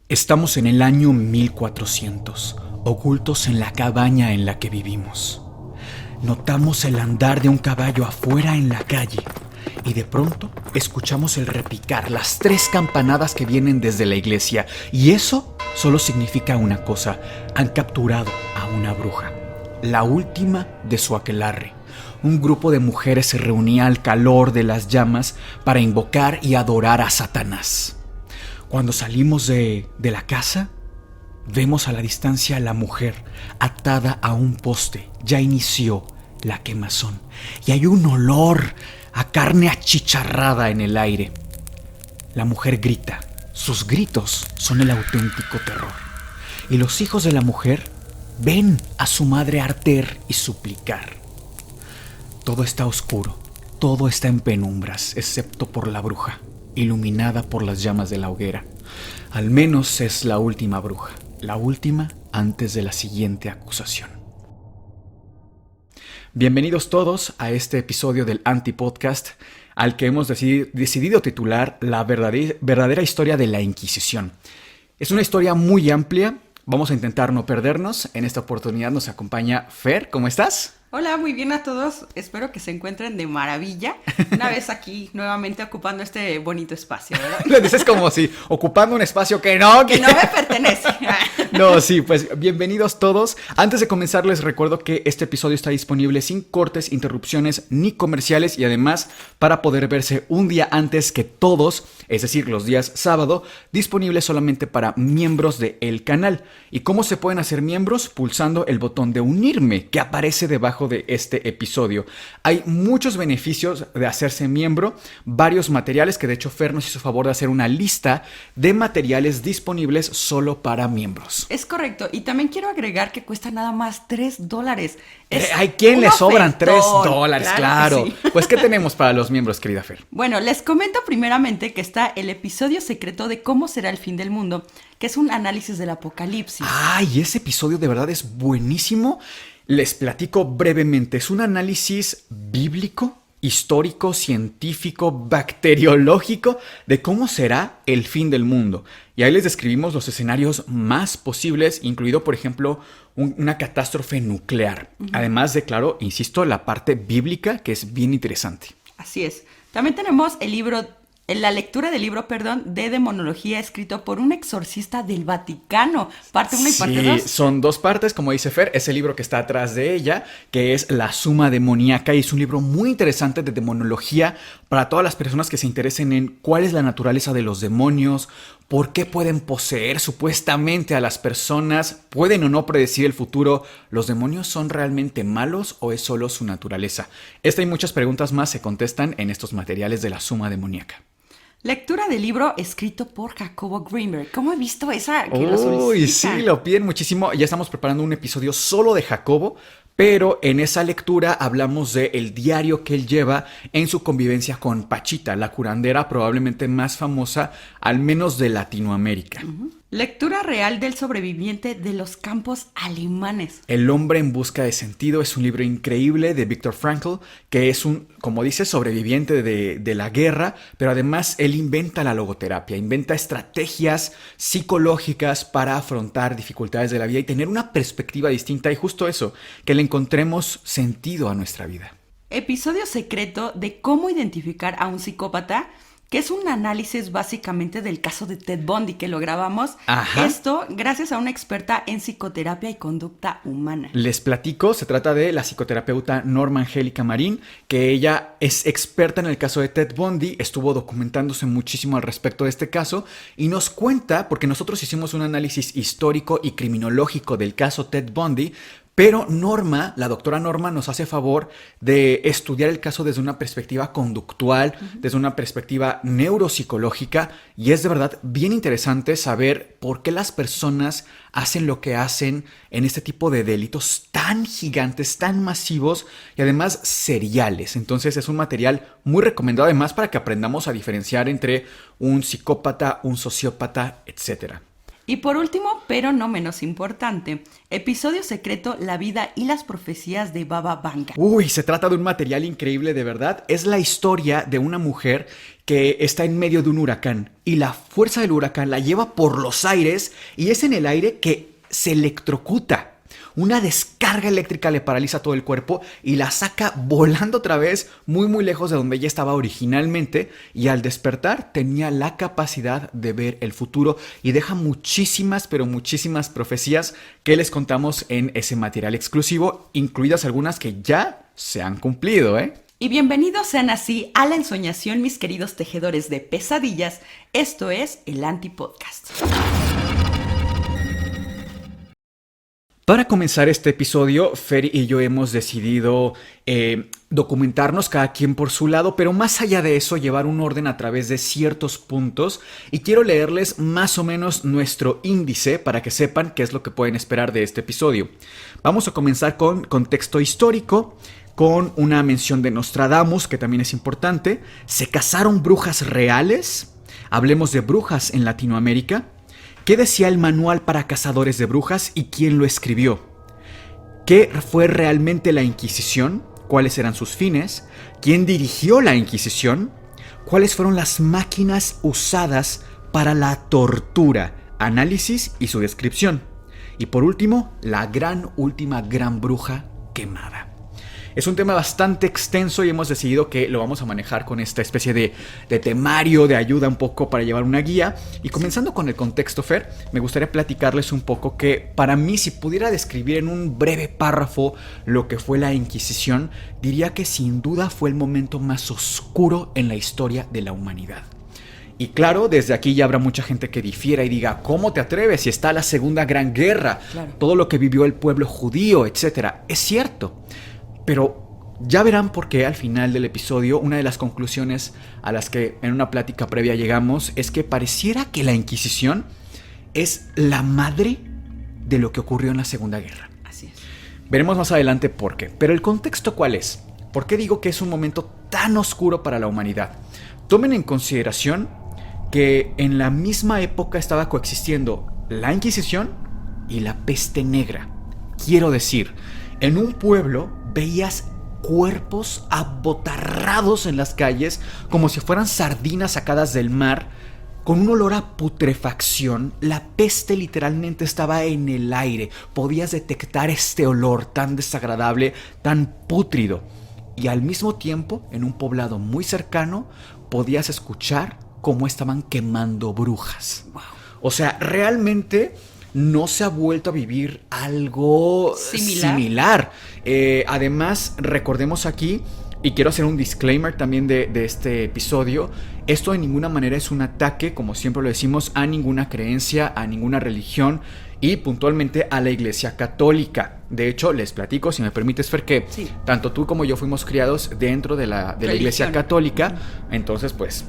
Estamos en el año 1400, ocultos en la cabaña en la que vivimos. Notamos el andar de un caballo afuera en la calle y de pronto escuchamos el repicar, las 3 campanadas que vienen desde la iglesia. Y eso solo significa una cosa: han capturado a una bruja, la última de su aquelarre. Un grupo de mujeres se reunía al calor de las llamas para invocar y adorar a Satanás. Cuando salimos de la casa, vemos a la distancia a la mujer atada a un poste. Ya inició la quemazón y hay un olor a carne achicharrada en el aire. La mujer grita. Sus gritos son el auténtico terror. Y los hijos de la mujer ven a su madre arder y suplicar. Todo está oscuro, todo está en penumbras, excepto por la bruja, iluminada por las llamas de la hoguera. Al menos es la última bruja, la última antes de la siguiente acusación. Bienvenidos todos a este episodio del Antipodcast, al que hemos decidido titular La verdadera historia de la Inquisición. Es una historia muy amplia, vamos a intentar no perdernos. En esta oportunidad nos acompaña Fer, ¿cómo estás? Hola, muy bien a todos. Espero que se encuentren de maravilla. Una vez aquí, nuevamente ocupando este bonito espacio, ¿verdad? Lo dices como si ocupando un espacio que no me pertenece. No, sí, pues bienvenidos todos. Antes de comenzar, les recuerdo que este episodio está disponible sin cortes, interrupciones ni comerciales y además para poder verse un día antes que todos, es decir, los días sábado, disponible solamente para miembros del canal. ¿Y cómo se pueden hacer miembros? Pulsando el botón de unirme que aparece debajo de este episodio. Hay muchos beneficios de hacerse miembro, varios materiales que de hecho Fer nos hizo favor de hacer una lista de materiales disponibles solo para miembros. Es correcto, y también quiero agregar que cuesta nada más $3. ¿Hay quien le sobran $3? Claro. Sí. Pues, ¿qué tenemos para los miembros, querida Fer? Bueno, les comento primeramente que está el episodio secreto de cómo será el fin del mundo, que es un análisis del apocalipsis. ¡Ay! Ese episodio de verdad es buenísimo. Les platico brevemente. Es un análisis bíblico, histórico, científico, bacteriológico de cómo será el fin del mundo. Y ahí les describimos los escenarios más posibles, incluido, por ejemplo, una catástrofe nuclear. Además de, claro, insisto, la parte bíblica, que es bien interesante. Así es. También tenemos la lectura del libro, de demonología, escrito por un exorcista del Vaticano. Parte 1 y parte 2. Sí, son 2 partes, como dice Fer. Es el libro que está atrás de ella, que es La Suma Demoníaca, y es un libro muy interesante de demonología para todas las personas que se interesen en cuál es la naturaleza de los demonios, por qué pueden poseer supuestamente a las personas, pueden o no predecir el futuro, ¿los demonios son realmente malos o es solo su naturaleza? Esta y muchas preguntas más se contestan en estos materiales de La Suma Demoníaca. Lectura del libro escrito por Jacobo Greenberg. ¿Cómo he visto esa que lo solicitan? Uy, sí, lo piden muchísimo. Ya estamos preparando un episodio solo de Jacobo, pero en esa lectura hablamos del diario que él lleva en su convivencia con Pachita, la curandera probablemente más famosa, al menos de Latinoamérica. Lectura real del sobreviviente de los campos alemanes. El hombre en busca de sentido es un libro increíble de Viktor Frankl, que es un, como dice, sobreviviente de la guerra, pero además él inventa la logoterapia, inventa estrategias psicológicas para afrontar dificultades de la vida y tener una perspectiva distinta, y justo eso, que le encontremos sentido a nuestra vida. Episodio secreto de cómo identificar a un psicópata, que es un análisis básicamente del caso de Ted Bundy, que lo grabamos. Ajá. Esto gracias a una experta en psicoterapia y conducta humana. Les platico, se trata de la psicoterapeuta Norma Angélica Marín, que ella es experta en el caso de Ted Bundy, estuvo documentándose muchísimo al respecto de este caso y nos cuenta, porque nosotros hicimos un análisis histórico y criminológico del caso Ted Bundy, pero Norma, la doctora Norma, nos hace favor de estudiar el caso desde una perspectiva conductual, desde una perspectiva neuropsicológica, y es de verdad bien interesante saber por qué las personas hacen lo que hacen en este tipo de delitos tan gigantes, tan masivos y además seriales. Entonces es un material muy recomendado además para que aprendamos a diferenciar entre un psicópata, un sociópata, etcétera. Y por último, pero no menos importante, episodio secreto, la vida y las profecías de Baba Vanga. Uy, se trata de un material increíble de verdad. Es la historia de una mujer que está en medio de un huracán y la fuerza del huracán la lleva por los aires y es en el aire que se electrocuta. Una descarga eléctrica le paraliza todo el cuerpo y la saca volando otra vez muy muy lejos de donde ella estaba originalmente, y al despertar tenía la capacidad de ver el futuro y deja muchísimas, pero muchísimas profecías que les contamos en ese material exclusivo, incluidas algunas que ya se han cumplido, ¿eh? Y bienvenidos sean así a la ensoñación, mis queridos tejedores de pesadillas. Esto es el Antipodcast. Para comenzar este episodio, Fer y yo hemos decidido documentarnos cada quien por su lado, pero más allá de eso, llevar un orden a través de ciertos puntos, y quiero leerles más o menos nuestro índice para que sepan qué es lo que pueden esperar de este episodio. Vamos a comenzar con contexto histórico, con una mención de Nostradamus, que también es importante. ¿Se cazaron brujas reales? Hablemos de brujas en Latinoamérica. ¿Qué decía el manual para cazadores de brujas y quién lo escribió? ¿Qué fue realmente la Inquisición? ¿Cuáles eran sus fines? ¿Quién dirigió la Inquisición? ¿Cuáles fueron las máquinas usadas para la tortura? Análisis y su descripción. Y por último, la última gran bruja quemada. Es un tema bastante extenso y hemos decidido que lo vamos a manejar con esta especie de temario, de ayuda un poco para llevar una guía. Y comenzando con el contexto, Fer, me gustaría platicarles un poco que para mí, si pudiera describir en un breve párrafo lo que fue la Inquisición, diría que sin duda fue el momento más oscuro en la historia de la humanidad. Y claro, desde aquí ya habrá mucha gente que difiera y diga, ¿cómo te atreves si está la Segunda Gran Guerra? Claro. Todo lo que vivió el pueblo judío, etc. Es cierto. Pero ya verán por qué al final del episodio una de las conclusiones a las que en una plática previa llegamos es que pareciera que la Inquisición es la madre de lo que ocurrió en la Segunda Guerra. Así es. Veremos más adelante por qué. Pero el contexto, ¿cuál es? ¿Por qué digo que es un momento tan oscuro para la humanidad? Tomen en consideración que en la misma época estaba coexistiendo la Inquisición y la peste negra. Quiero decir, en un pueblo veías cuerpos abotarrados en las calles como si fueran sardinas sacadas del mar, con un olor a putrefacción. La peste literalmente estaba en el aire. Podías detectar este olor tan desagradable, tan pútrido. Y al mismo tiempo, en un poblado muy cercano, podías escuchar cómo estaban quemando brujas. Wow. O sea, realmente no se ha vuelto a vivir algo similar. Además, recordemos aquí, y quiero hacer un disclaimer también de este episodio, esto de ninguna manera es un ataque, como siempre lo decimos, a ninguna creencia, a ninguna religión y puntualmente a la Iglesia Católica. De hecho, les platico, si me permites, Fer, que sí, tanto tú como yo fuimos criados dentro de la Iglesia Católica, entonces pues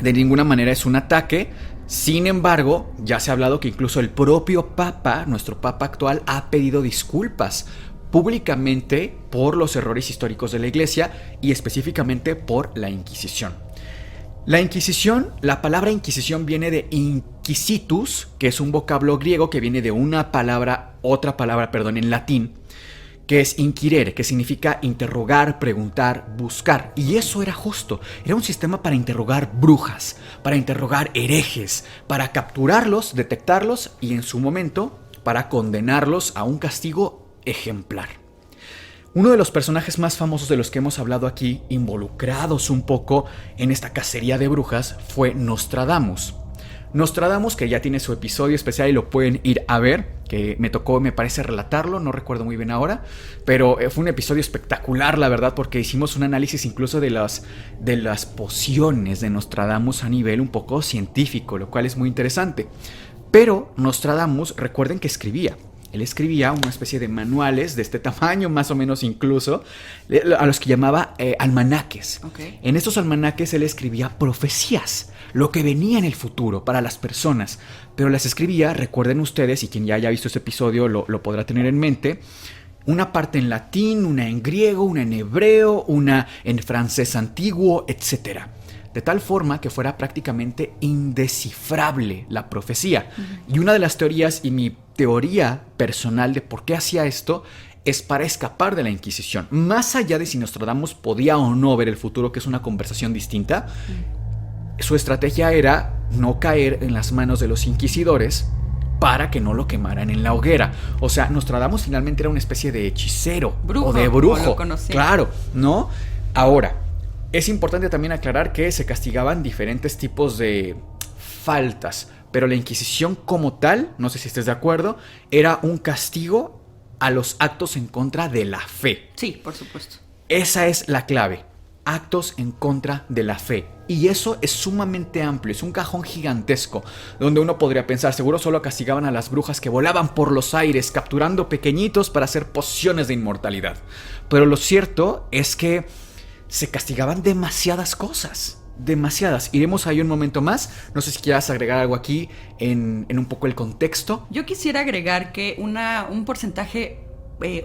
de ninguna manera es un ataque. Sin embargo, ya se ha hablado que incluso el propio Papa, nuestro Papa actual, ha pedido disculpas públicamente por los errores históricos de la Iglesia y específicamente por la Inquisición. La Inquisición, la palabra Inquisición viene de inquisitus, que es un vocablo griego que viene de otra palabra, en latín, que es inquirere, que significa interrogar, preguntar, buscar. Y eso era justo. Era un sistema para interrogar brujas, para interrogar herejes, para capturarlos, detectarlos y en su momento para condenarlos a un castigo ejemplar. Uno de los personajes más famosos de los que hemos hablado aquí, involucrados un poco en esta cacería de brujas, fue Nostradamus. Nostradamus, que ya tiene su episodio especial y lo pueden ir a ver, que me tocó, me parece, relatarlo, no recuerdo muy bien ahora, pero fue un episodio espectacular, la verdad, porque hicimos un análisis incluso de las pociones de Nostradamus a nivel un poco científico, lo cual es muy interesante. Pero Nostradamus, recuerden que escribía. Él escribía una especie de manuales de este tamaño, más o menos incluso, a los que llamaba almanaques. Okay. En estos almanaques él escribía profecías, lo que venía en el futuro para las personas. Pero las escribía, recuerden ustedes, y quien ya haya visto ese episodio lo podrá tener en mente, una parte en latín, una en griego, una en hebreo, una en francés antiguo, etc. De tal forma que fuera prácticamente indescifrable la profecía. Uh-huh. Y una de las teorías, y mi teoría personal de por qué hacía esto, es para escapar de la Inquisición. Más allá de si Nostradamus podía o no ver el futuro, que es una conversación distinta, su estrategia era no caer en las manos de los inquisidores para que no lo quemaran en la hoguera. O sea, Nostradamus finalmente era una especie de hechicero o de brujo. Claro, ¿no? Ahora, es importante también aclarar que se castigaban diferentes tipos de faltas, pero la Inquisición como tal, no sé si estés de acuerdo, era un castigo a los actos en contra de la fe. Sí, por supuesto. Esa es la clave. Actos en contra de la fe. Y eso es sumamente amplio, es un cajón gigantesco, donde uno podría pensar, seguro solo castigaban a las brujas que volaban por los aires, capturando pequeñitos para hacer pociones de inmortalidad. Pero lo cierto es que se castigaban demasiadas cosas, demasiadas. Iremos ahí un momento más, no sé si quieras agregar algo aquí en un poco el contexto. Yo quisiera agregar que un porcentaje,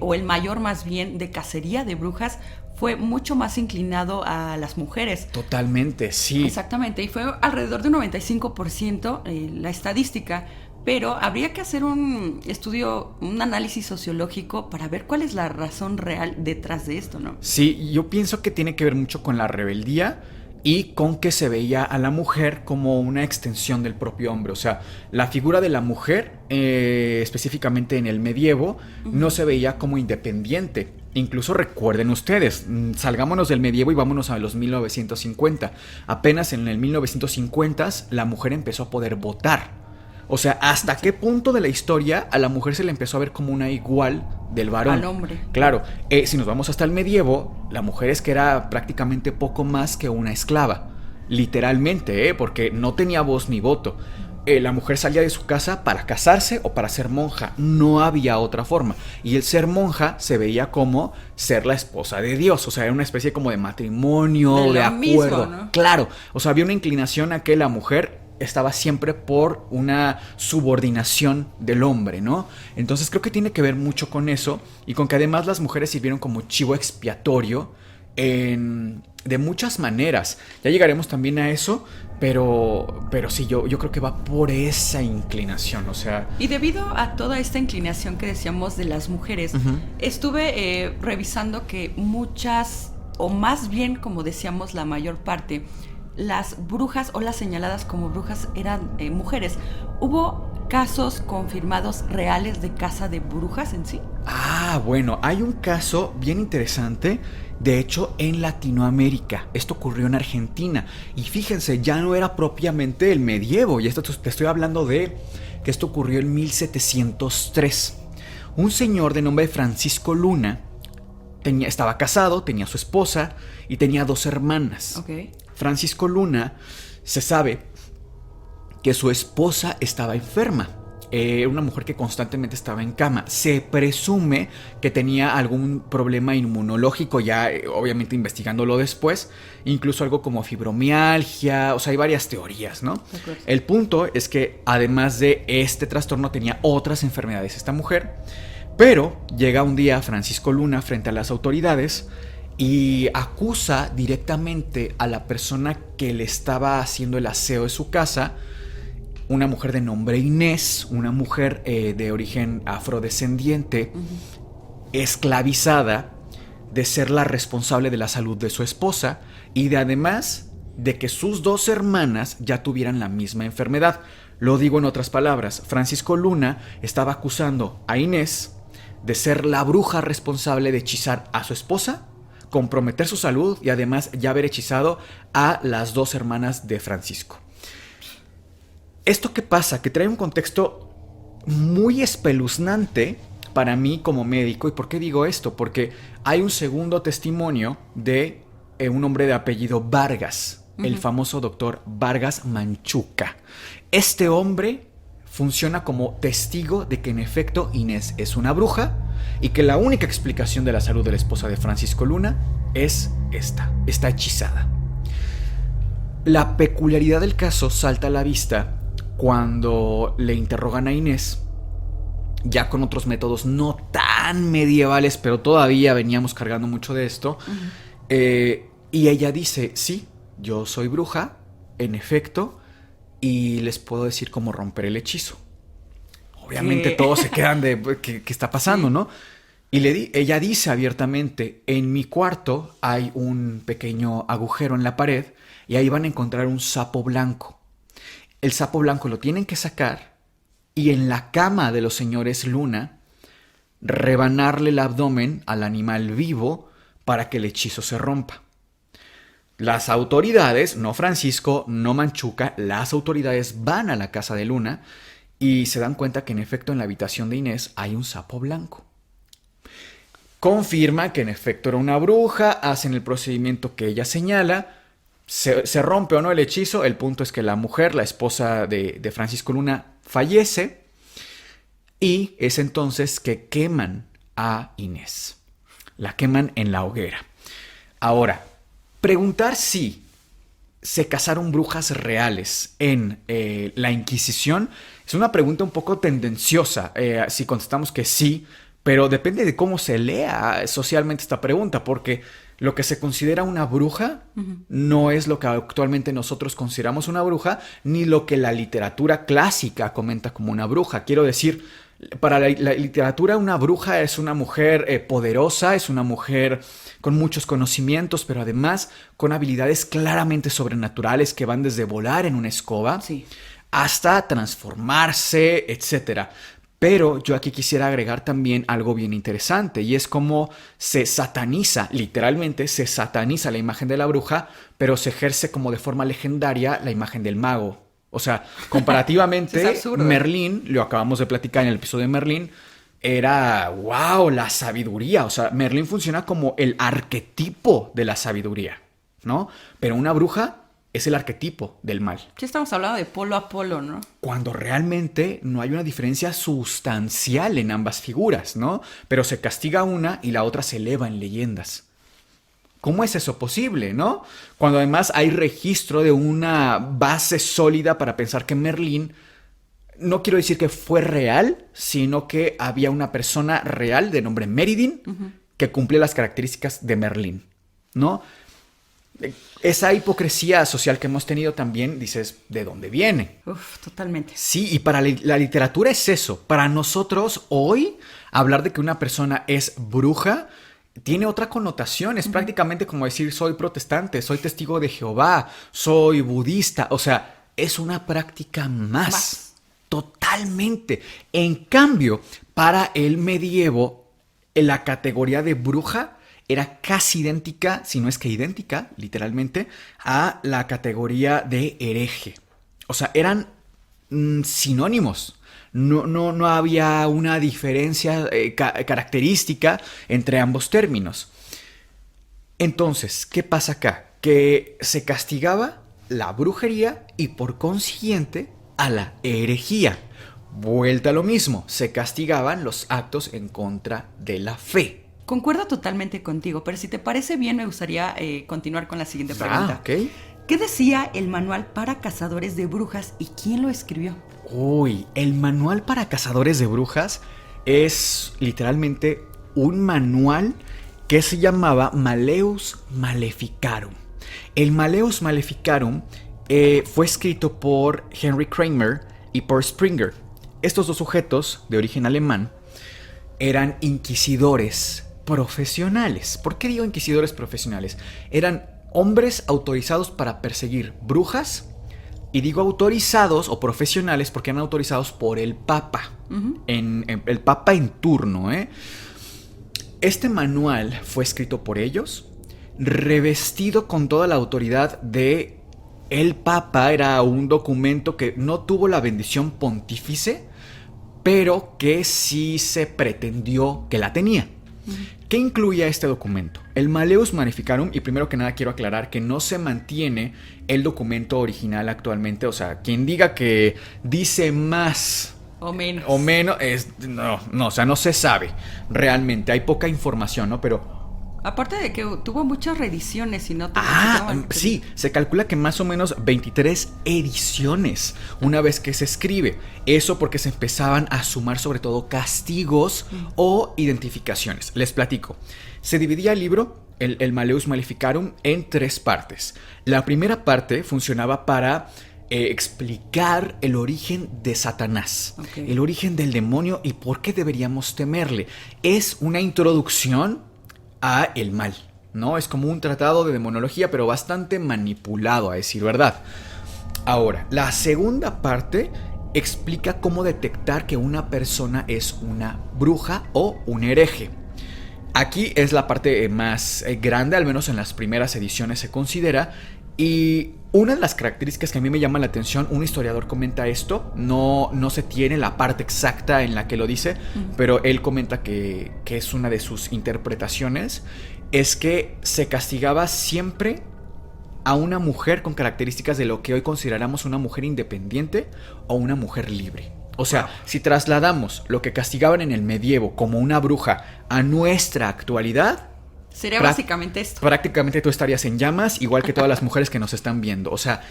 o el mayor más bien, de cacería de brujas fue mucho más inclinado a las mujeres. Totalmente, sí. Exactamente, y fue alrededor de un 95% la estadística, pero habría que hacer un estudio, un análisis sociológico para ver cuál es la razón real detrás de esto, ¿no? Sí, yo pienso que tiene que ver mucho con la rebeldía y con que se veía a la mujer como una extensión del propio hombre. O sea, la figura de la mujer, específicamente en el medievo, no se veía como independiente. Incluso recuerden ustedes, salgámonos del medievo y vámonos a los 1950. Apenas en el 1950 la mujer empezó a poder votar. O sea, ¿hasta qué punto de la historia a la mujer se le empezó a ver como una igual del varón? Al hombre. Claro, si nos vamos hasta el medievo, la mujer es que era prácticamente poco más que una esclava. Literalmente, porque no tenía voz ni voto. La mujer salía de su casa para casarse o para ser monja. No había otra forma. Y el ser monja se veía como ser la esposa de Dios. O sea, era una especie como de matrimonio, de acuerdo. Mismo, ¿no? Claro, o sea, había una inclinación a que la mujer estaba siempre por una subordinación del hombre, ¿no? Entonces creo que tiene que ver mucho con eso y con que además las mujeres sirvieron como chivo expiatorio de muchas maneras. Ya llegaremos también a eso, pero sí, yo creo que va por esa inclinación, o sea... Y debido a toda esta inclinación que decíamos de las mujeres, estuve revisando que muchas, o más bien, como decíamos, la mayor parte, las brujas o las señaladas como brujas eran mujeres. ¿Hubo casos confirmados reales de caza de brujas en sí? Ah, bueno, hay un caso bien interesante, de hecho en Latinoamérica. Esto ocurrió en Argentina y fíjense, ya no era propiamente el medievo, y esto te estoy hablando de que esto ocurrió en 1703. Un señor de nombre Francisco Luna estaba casado, tenía su esposa y tenía 2 hermanas. Okay. Francisco Luna, se sabe que su esposa estaba enferma. Una mujer que constantemente estaba en cama. Se presume que tenía algún problema inmunológico, ya obviamente investigándolo después, incluso algo como fibromialgia, o sea, hay varias teorías, ¿no? El punto es que además de este trastorno tenía otras enfermedades esta mujer, pero llega un día Francisco Luna frente a las autoridades y acusa directamente a la persona que le estaba haciendo el aseo de su casa, una mujer de nombre Inés, una mujer de origen afrodescendiente, esclavizada, de ser la responsable de la salud de su esposa y de además de que sus 2 hermanas ya tuvieran la misma enfermedad. Lo digo en otras palabras, Francisco Luna estaba acusando a Inés de ser la bruja responsable de hechizar a su esposa, comprometer su salud y además ya haber hechizado a las 2 hermanas de Francisco. ¿Esto qué pasa? Que trae un contexto muy espeluznante para mí como médico. ¿Y por qué digo esto? Porque hay un segundo testimonio de un hombre de apellido Vargas, el famoso doctor Vargas Manchuca. Este hombre funciona como testigo de que en efecto Inés es una bruja y que la única explicación de la salud de la esposa de Francisco Luna es esta, está hechizada. La peculiaridad del caso salta a la vista cuando le interrogan a Inés, ya con otros métodos no tan medievales, pero todavía veníamos cargando mucho de esto, y ella dice, sí, yo soy bruja, en efecto, y les puedo decir cómo romper el hechizo. Obviamente todos se quedan de ¿qué está pasando, no? Ella dice abiertamente, en mi cuarto hay un pequeño agujero en la pared y ahí van a encontrar un sapo blanco. El sapo blanco lo tienen que sacar y en la cama de los señores Luna rebanarle el abdomen al animal vivo para que el hechizo se rompa. Las autoridades, no Francisco, no Manchuca, las autoridades van a la casa de Luna y se dan cuenta que en efecto en la habitación de Inés hay un sapo blanco. Confirma que en efecto era una bruja, hacen el procedimiento que ella señala, se rompe o no el hechizo, el punto es que la mujer, la esposa de Francisco Luna, fallece y es entonces que queman a Inés. La queman en la hoguera. Ahora, preguntar si se casaron brujas reales en la Inquisición es una pregunta un poco tendenciosa, si contestamos que sí, pero depende de cómo se lea socialmente esta pregunta, porque lo que se considera una bruja no es lo que actualmente nosotros consideramos una bruja, ni lo que la literatura clásica comenta como una bruja. Quiero decir, para la literatura una bruja es una mujer poderosa, es una mujer con muchos conocimientos, pero además con habilidades claramente sobrenaturales que van desde volar en una escoba hasta transformarse, etc. Pero yo aquí quisiera agregar también algo bien interesante y es cómo se sataniza, literalmente se sataniza la imagen de la bruja, pero se ejerce como de forma legendaria la imagen del mago. O sea, comparativamente, Merlín, lo acabamos de platicar en el episodio de Merlín, era, wow, la sabiduría. O sea, Merlín funciona como el arquetipo de la sabiduría, ¿no? Pero una bruja es el arquetipo del mal. Sí, estamos hablando de polo a polo, ¿no? Cuando realmente no hay una diferencia sustancial en ambas figuras, ¿no? Pero se castiga una y la otra se eleva en leyendas. ¿Cómo es eso posible, no? Cuando además hay registro de una base sólida para pensar que Merlín, no quiero decir que fue real, sino que había una persona real de nombre Merlín que cumplía las características de Merlín, ¿no? Esa hipocresía social que hemos tenido también, dices, ¿de dónde viene? Uf, totalmente. Sí, y para la literatura es eso. Para nosotros hoy, hablar de que una persona es bruja tiene otra connotación. Es prácticamente como decir soy protestante, soy testigo de Jehová, soy budista. O sea, es una práctica más. Totalmente. En cambio, para el medievo, la categoría de bruja era casi idéntica, si no es que idéntica, literalmente, a la categoría de hereje. O sea, eran sinónimos. No había una diferencia característica entre ambos términos. Entonces, ¿qué pasa acá? Que se castigaba la brujería y por consiguiente a la herejía. Vuelta a lo mismo, se castigaban los actos en contra de la fe. Concuerdo totalmente contigo, pero si te parece bien me gustaría continuar con la siguiente pregunta. Ok. ¿Qué decía el manual para cazadores de brujas y quién lo escribió? Uy, el manual para cazadores de brujas es literalmente un manual que se llamaba Malleus Maleficarum. El Malleus Maleficarum fue escrito por Henry Kramer y por Springer. Estos dos sujetos, de origen alemán, eran inquisidores profesionales. ¿Por qué digo inquisidores profesionales? Eran hombres autorizados para perseguir brujas. Y digo autorizados o profesionales porque eran autorizados por el Papa. El Papa en turno. Este manual fue escrito por ellos, revestido con toda la autoridad de el Papa. Era un documento que no tuvo la bendición pontífice, pero que sí se pretendió que la tenía. ¿Qué incluía este documento? El Malleus Maleficarum, y primero que nada quiero aclarar que no se mantiene el documento original actualmente. O sea, quien diga que dice más o menos no, o sea, no se sabe realmente. Hay poca información, ¿no? Pero aparte de que tuvo muchas reediciones y no... Sí, se calcula que más o menos 23 ediciones una vez que se escribe. Eso porque se empezaban a sumar sobre todo castigos o identificaciones. Les platico. Se dividía el libro, el Malleus Maleficarum, en 3 partes. La primera parte funcionaba para explicar el origen de Satanás, el origen del demonio y por qué deberíamos temerle. Es una introducción a el mal, ¿no? Es como un tratado de demonología, pero bastante manipulado, a decir verdad. Ahora, la segunda parte explica cómo detectar que una persona es una bruja o un hereje. Aquí es la parte más grande, al menos en las primeras ediciones se considera. Y una de las características que a mí me llama la atención, un historiador comenta esto, no se tiene la parte exacta en la que lo dice, pero él comenta que es una de sus interpretaciones, es que se castigaba siempre a una mujer con características de lo que hoy consideramos una mujer independiente o una mujer libre. O sea, si trasladamos lo que castigaban en el medievo como una bruja a nuestra actualidad, sería básicamente esto. Prácticamente tú estarías en llamas, igual que todas las mujeres que nos están viendo. O sea,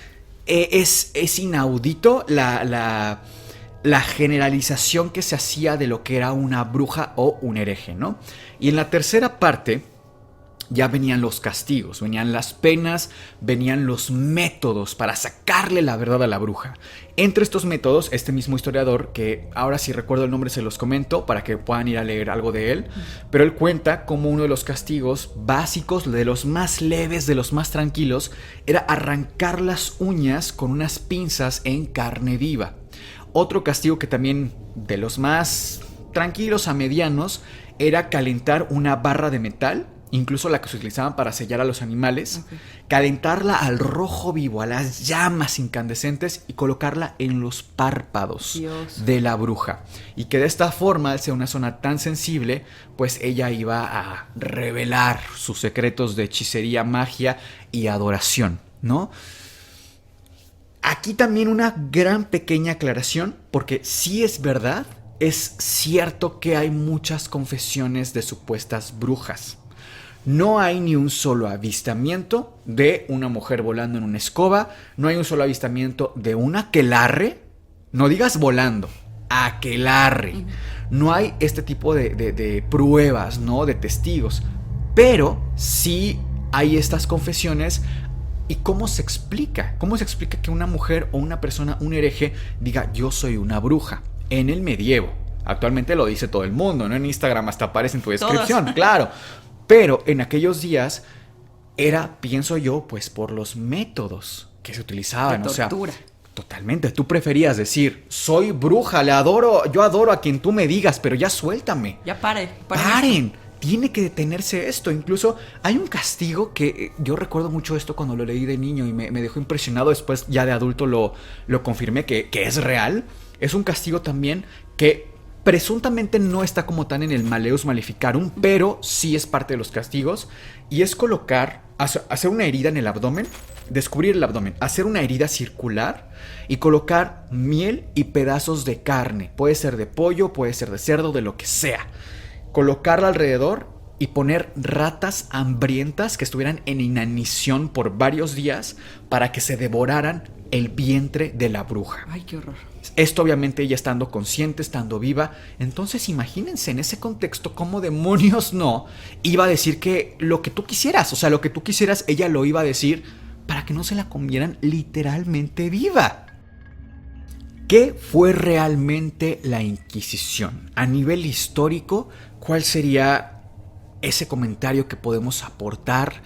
es inaudito la generalización que se hacía de lo que era una bruja o un hereje, ¿no? Y en la tercera parte ya venían los castigos, venían las penas, venían los métodos para sacarle la verdad a la bruja. Entre estos métodos, este mismo historiador, que ahora si recuerdo el nombre se los comento para que puedan ir a leer algo de él, pero él cuenta como uno de los castigos básicos, de los más leves, de los más tranquilos, era arrancar las uñas con unas pinzas en carne viva. Otro castigo que también de los más tranquilos a medianos era calentar una barra de metal, incluso la que se utilizaban para sellar a los animales, calentarla al rojo vivo, a las llamas incandescentes y colocarla en los párpados de la bruja. Y que de esta forma, al ser una zona tan sensible, pues ella iba a revelar sus secretos de hechicería, magia y adoración, ¿no? Aquí también una gran pequeña aclaración, porque sí es verdad, es cierto que hay muchas confesiones de supuestas brujas. No hay ni un solo avistamiento de una mujer volando en una escoba. No hay un solo avistamiento de un aquelarre. No digas volando, aquelarre. No hay este tipo de pruebas, ¿no? De testigos. Pero sí hay estas confesiones. ¿Y cómo se explica? ¿Cómo se explica que una mujer o una persona, un hereje, diga yo soy una bruja? En el medievo. Actualmente lo dice todo el mundo, ¿no? En Instagram hasta aparece en tu descripción, claro. Pero en aquellos días era, pienso yo, pues por los métodos que se utilizaban. De tortura. O sea, totalmente. Tú preferías decir, soy bruja, le adoro, yo adoro a quien tú me digas, pero ya suéltame. Ya paren. Tiene que detenerse esto. Incluso hay un castigo que yo recuerdo mucho esto cuando lo leí de niño y me dejó impresionado. Después ya de adulto lo confirmé que es real. Es un castigo también que presuntamente no está como tan en el Malleus Maleficarum, pero sí es parte de los castigos. Y es hacer una herida en el abdomen, descubrir el abdomen, hacer una herida circular y colocar miel y pedazos de carne. Puede ser de pollo, puede ser de cerdo, de lo que sea. Colocarla alrededor y poner ratas hambrientas que estuvieran en inanición por varios días para que se devoraran el vientre de la bruja. Ay, qué horror. Esto obviamente ella estando consciente, estando viva. Entonces imagínense en ese contexto cómo demonios no iba a decir que lo que tú quisieras, o sea, lo que tú quisieras, ella lo iba a decir para que no se la comieran literalmente viva. ¿Qué fue realmente la Inquisición? A nivel histórico, ¿cuál sería ese comentario que podemos aportar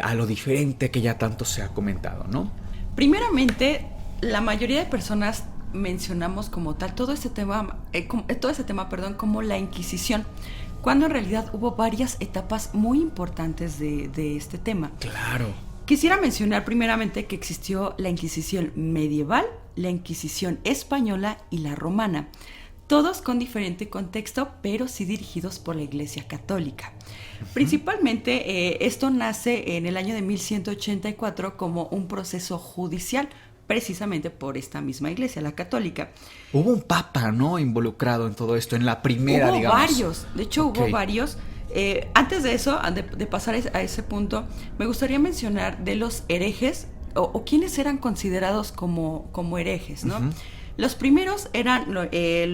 a lo diferente que ya tanto se ha comentado, ¿no? Primeramente, la mayoría de personas mencionamos como tal todo ese tema, como la Inquisición, cuando en realidad hubo varias etapas muy importantes de este tema. Claro. Quisiera mencionar primeramente que existió la Inquisición medieval, la Inquisición española y la romana, todos con diferente contexto, pero sí dirigidos por la Iglesia Católica. Principalmente esto nace en el año de 1184 como un proceso judicial, precisamente por esta misma iglesia, la católica. Hubo un papa, ¿no?, involucrado en todo esto, en la primera, hubo digamos. Varios, de hecho hubo varios. Antes de eso, de pasar a ese punto, me gustaría mencionar de los herejes, o quienes eran considerados como herejes, ¿no? Los primeros eran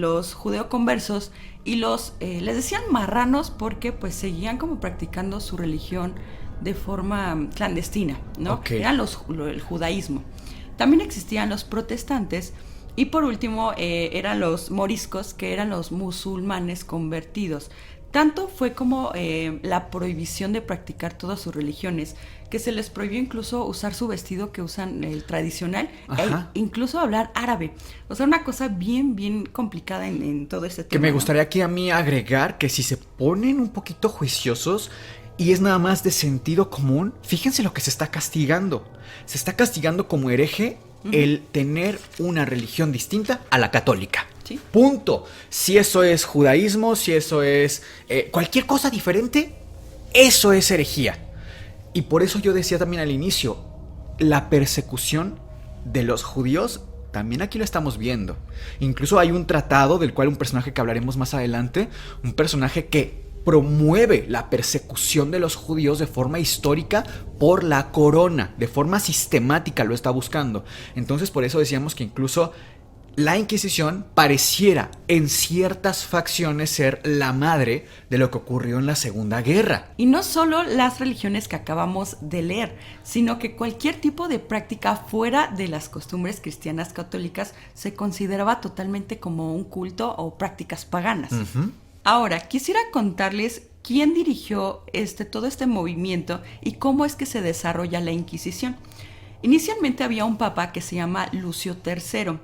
los judeoconversos y les decían marranos porque pues seguían como practicando su religión de forma clandestina, ¿no? Eran el judaísmo. También existían los protestantes y por último eran los moriscos, que eran los musulmanes convertidos. Tanto fue como la prohibición de practicar todas sus religiones, que se les prohibió incluso usar su vestido que usan el tradicional, e incluso hablar árabe. O sea, una cosa bien, bien complicada en todo este tema. Que me gustaría aquí a mí agregar que si se ponen un poquito juiciosos y es nada más de sentido común, fíjense lo que se está castigando. Se está castigando como hereje el tener una religión distinta a la católica. ¿Sí? Punto. Si eso es judaísmo, si eso es cualquier cosa diferente, eso es herejía. Y por eso yo decía también al inicio, la persecución de los judíos también aquí lo estamos viendo. Incluso hay un tratado del cual un personaje que hablaremos más adelante, un personaje que promueve la persecución de los judíos de forma histórica por la corona, de forma sistemática lo está buscando. Entonces por eso decíamos que incluso la Inquisición pareciera en ciertas facciones ser la madre de lo que ocurrió en la Segunda Guerra. Y no solo las religiones que acabamos de leer, sino que cualquier tipo de práctica fuera de las costumbres cristianas católicas se consideraba totalmente como un culto o prácticas paganas. Ahora, quisiera contarles quién dirigió todo este movimiento y cómo es que se desarrolla la Inquisición. Inicialmente había un papa que se llama Lucio III.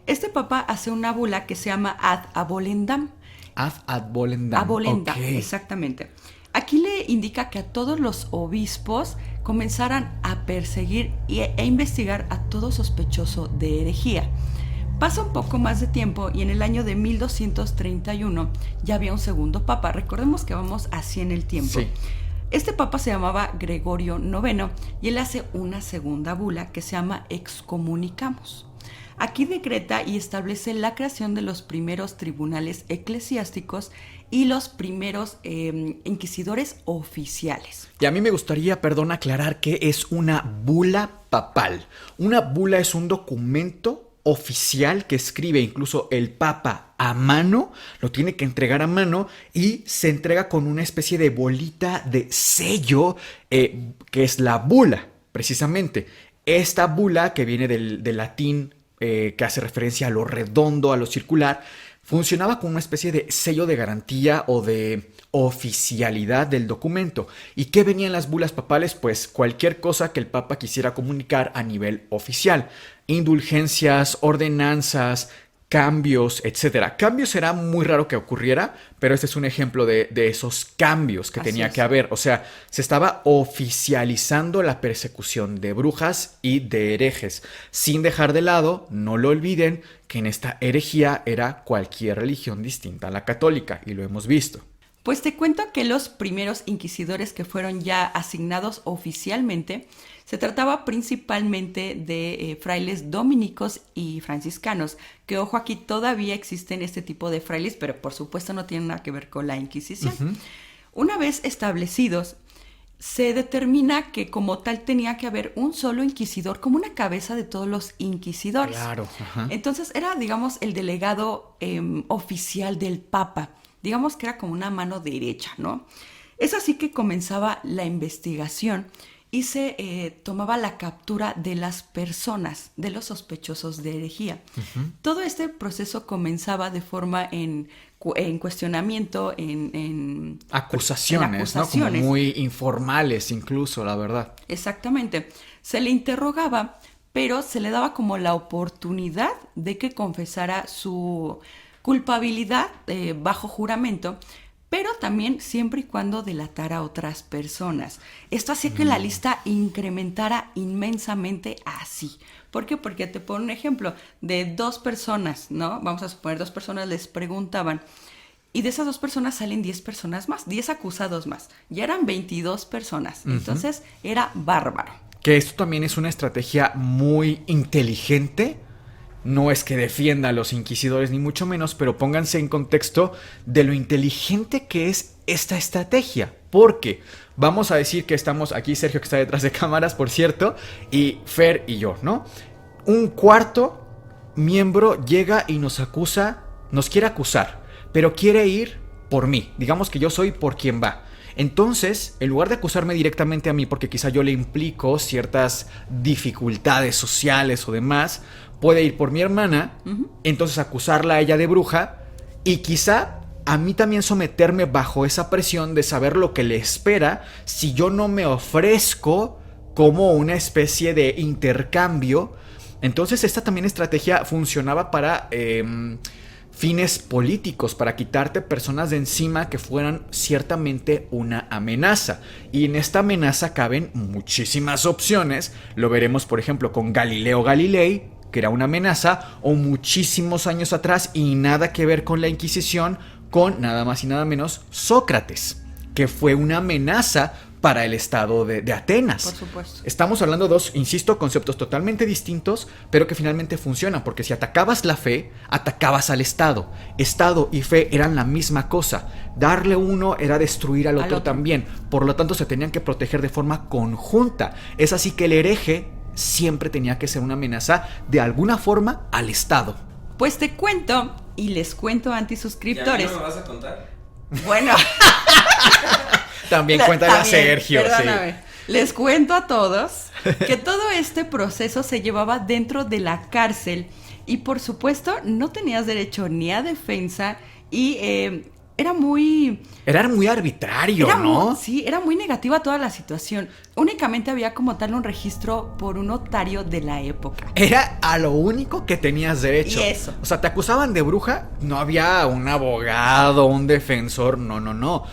Este papa hace una bula que se llama Ad Abolendam. Ad Abolendam. Abolendam, Okay. Exactamente. Aquí le indica que a todos los obispos comenzaran a perseguir e investigar a todo sospechoso de herejía. Pasa un poco más de tiempo y en el año de 1231 ya había un segundo papa. Recordemos que vamos así en el tiempo. Sí. Este papa se llamaba Gregorio IX y él hace una segunda bula que se llama Excommunicamos. Aquí decreta y establece la creación de los primeros tribunales eclesiásticos y los primeros inquisidores oficiales. Y a mí me gustaría, aclarar que es una bula papal. Una bula es un documento oficial que escribe incluso el Papa a mano, lo tiene que entregar a mano y se entrega con una especie de bolita de sello que es la bula, precisamente. Esta bula, que viene del latín, que hace referencia a lo redondo, a lo circular, funcionaba como una especie de sello de garantía o de oficialidad del documento. ¿Y qué venía en las bulas papales? Pues cualquier cosa que el Papa quisiera comunicar a nivel oficial. Indulgencias, ordenanzas, cambios, etc. Cambios será muy raro que ocurriera, pero este es un ejemplo de esos cambios que tenía que haber. O sea, se estaba oficializando la persecución de brujas y de herejes, sin dejar de lado, no lo olviden, que en esta herejía era cualquier religión distinta a la católica, y lo hemos visto. Pues te cuento que los primeros inquisidores que fueron ya asignados oficialmente se trataba principalmente de frailes dominicos y franciscanos, que ojo, aquí todavía existen este tipo de frailes, pero por supuesto no tienen nada que ver con la Inquisición. Una vez establecidos, se determina que como tal tenía que haber un solo inquisidor, como una cabeza de todos los inquisidores. Claro. Entonces era, digamos, el delegado oficial del Papa. Digamos que era como una mano derecha, ¿no? Es así que comenzaba la investigación y se tomaba la captura de las personas, de los sospechosos de herejía. Todo este proceso comenzaba de forma en cuestionamiento, en acusaciones, ¿no? Como muy informales incluso, la verdad. Exactamente. Se le interrogaba, pero se le daba como la oportunidad de que confesara su culpabilidad bajo juramento, pero también siempre y cuando delatara a otras personas. Esto hacía que la lista incrementara inmensamente así. ¿Por qué? Porque te pongo un ejemplo de 2 personas, ¿no? Vamos a suponer 2 personas les preguntaban y de esas 2 personas salen 10 personas más, 10 acusados más. Ya eran 22 personas. Entonces era bárbaro. Que esto también es una estrategia muy inteligente. No es que defienda a los inquisidores ni mucho menos, pero pónganse en contexto de lo inteligente que es esta estrategia. Porque vamos a decir que estamos aquí, Sergio que está detrás de cámaras, por cierto, y Fer y yo, ¿no? Un cuarto miembro llega y nos acusa, nos quiere acusar, pero quiere ir por mí. Digamos que yo soy por quien va. Entonces, en lugar de acusarme directamente a mí, porque quizá yo le implico ciertas dificultades sociales o demás, puede ir por mi hermana, entonces acusarla a ella de bruja y quizá a mí también someterme bajo esa presión de saber lo que le espera si yo no me ofrezco como una especie de intercambio. Entonces esta también estrategia funcionaba para fines políticos, para quitarte personas de encima que fueran ciertamente una amenaza. Y en esta amenaza caben muchísimas opciones. Lo veremos, por ejemplo, con Galileo Galilei, que era una amenaza, o muchísimos años atrás y nada que ver con la Inquisición, con nada más y nada menos Sócrates, que fue una amenaza para el estado de Atenas. Por supuesto. Estamos hablando de dos, insisto, conceptos totalmente distintos, pero que finalmente funcionan, porque si atacabas la fe, atacabas al Estado. Estado y fe eran la misma cosa. Darle uno era destruir al otro también. Por lo tanto, se tenían que proteger de forma conjunta. Es así que el hereje siempre tenía que ser una amenaza de alguna forma al Estado. Pues te cuento, y les cuento antisuscriptores. ¿Y a mí no me vas a contar? Bueno... También cuéntale a Sergio. Perdóname. Sí. Les cuento a todos que todo este proceso se llevaba dentro de la cárcel y por supuesto no tenías derecho ni a defensa y era muy arbitrario, ¿no? Sí, era muy negativa toda la situación. Únicamente había como tal un registro por un notario de la época. Era a lo único que tenías derecho. Y eso. O sea, te acusaban de bruja, no había un abogado, un defensor, no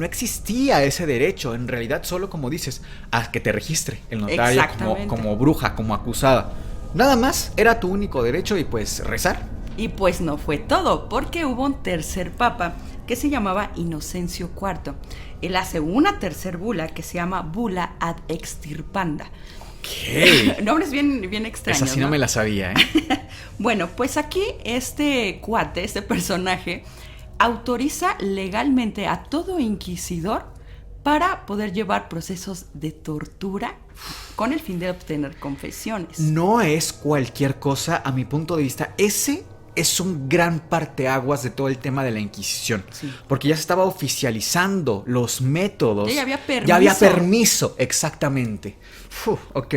existía ese derecho. En realidad, solo como dices, a que te registre el notario como bruja, como acusada. Nada más, era tu único derecho y pues rezar. Y pues no fue todo, porque hubo un tercer papa que se llamaba Inocencio IV. Él hace una tercer bula que se llama Bula ad extirpanda. ¿Qué? Nombres bien extraños. Esa sí no me la sabía, ¿eh? Bueno, pues aquí este cuate, este personaje, autoriza legalmente a todo inquisidor para poder llevar procesos de tortura con el fin de obtener confesiones. No es cualquier cosa, a mi punto de vista. Ese es un gran parteaguas de todo el tema de la Inquisición. Sí. Porque ya se estaba oficializando los métodos. Ya había permiso. Ya había permiso, exactamente. Ok.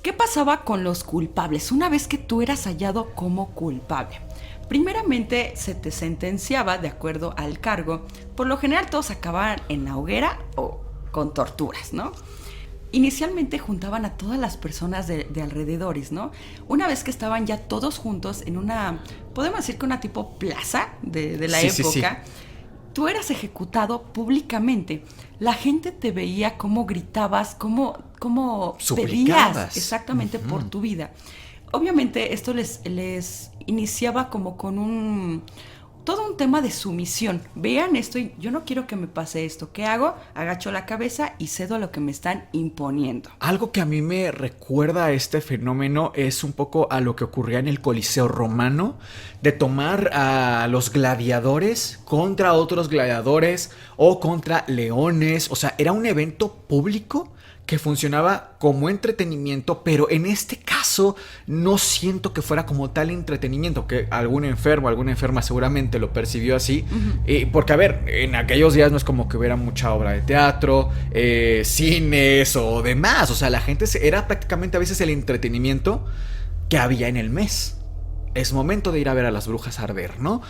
¿Qué pasaba con los culpables una vez que tú eras hallado como culpable? Primeramente se te sentenciaba de acuerdo al cargo. Por lo general todos acababan en la hoguera o con torturas, ¿no? Inicialmente juntaban a todas las personas de alrededores, ¿no? Una vez que estaban ya todos juntos en una, podemos decir que una tipo plaza de la época, tú eras ejecutado públicamente. La gente te veía cómo gritabas, cómo pedías exactamente por tu vida. Obviamente esto les iniciaba como con todo un tema de sumisión. Vean esto y yo no quiero que me pase esto. ¿Qué hago? Agacho la cabeza y cedo a lo que me están imponiendo. Algo que a mí me recuerda a este fenómeno es un poco a lo que ocurría en el Coliseo romano, de tomar a los gladiadores contra otros gladiadores o contra leones. O sea, era un evento público que funcionaba como entretenimiento, pero en este caso no siento que fuera como tal entretenimiento, que algún enfermo, alguna enferma seguramente lo percibió así, porque a ver, en aquellos días no es como que hubiera mucha obra de teatro, cines o demás, o sea, la gente era prácticamente a veces el entretenimiento que había en el mes. Es momento de ir a ver a las brujas arder, ¿no?